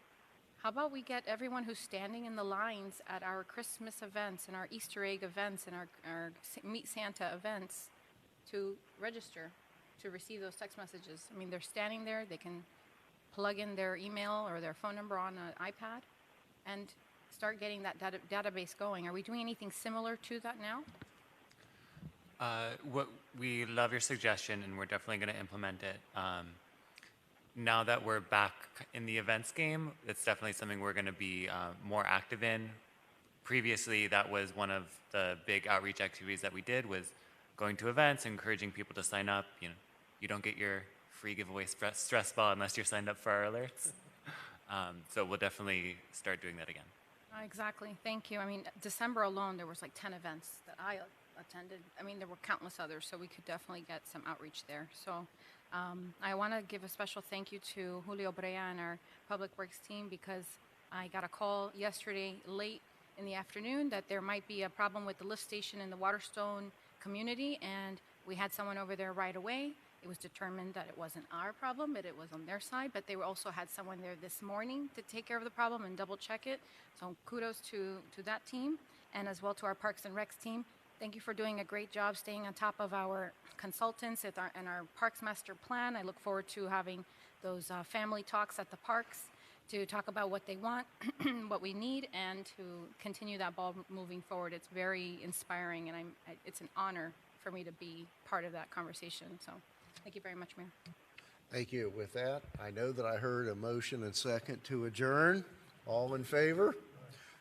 how about we get everyone who's standing in the lines at our Christmas events and our Easter egg events and our Meet Santa events to register to receive those text messages? I mean, they're standing there, they can plug in their email or their phone number on an iPad and start getting that database going. Are we doing anything similar to that now? We love your suggestion, and we're definitely going to implement it. Now that we're back in the events game, it's definitely something we're going to be more active in. Previously, that was one of the big outreach activities that we did, was going to events, encouraging people to sign up. You don't get your free giveaway stress ball unless you're signed up for our alerts. So we'll definitely start doing that again. Exactly. Thank you. I mean, December alone, there was like 10 events that I attended. I mean, there were countless others, so we could definitely get some outreach there. So I want to give a special thank you to Julio Brea and our Public Works team, because I got a call yesterday late in the afternoon that there might be a problem with the lift station in the Waterstone community, and we had someone over there right away. It was determined that it wasn't our problem, but it was on their side, but they also had someone there this morning to take care of the problem and double check it. So kudos to that team, and as well to our Parks and Recs team. Thank you for doing a great job staying on top of our consultants and our Parks Master Plan. I look forward to having those family talks at the parks to talk about what they want, what we need, and to continue that ball moving forward. It's very inspiring, and it's an honor for me to be part of that conversation. So thank you very much, Mayor. Thank you. With that, I know that I heard a motion and second to adjourn. All in favor?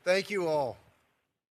Thank you all.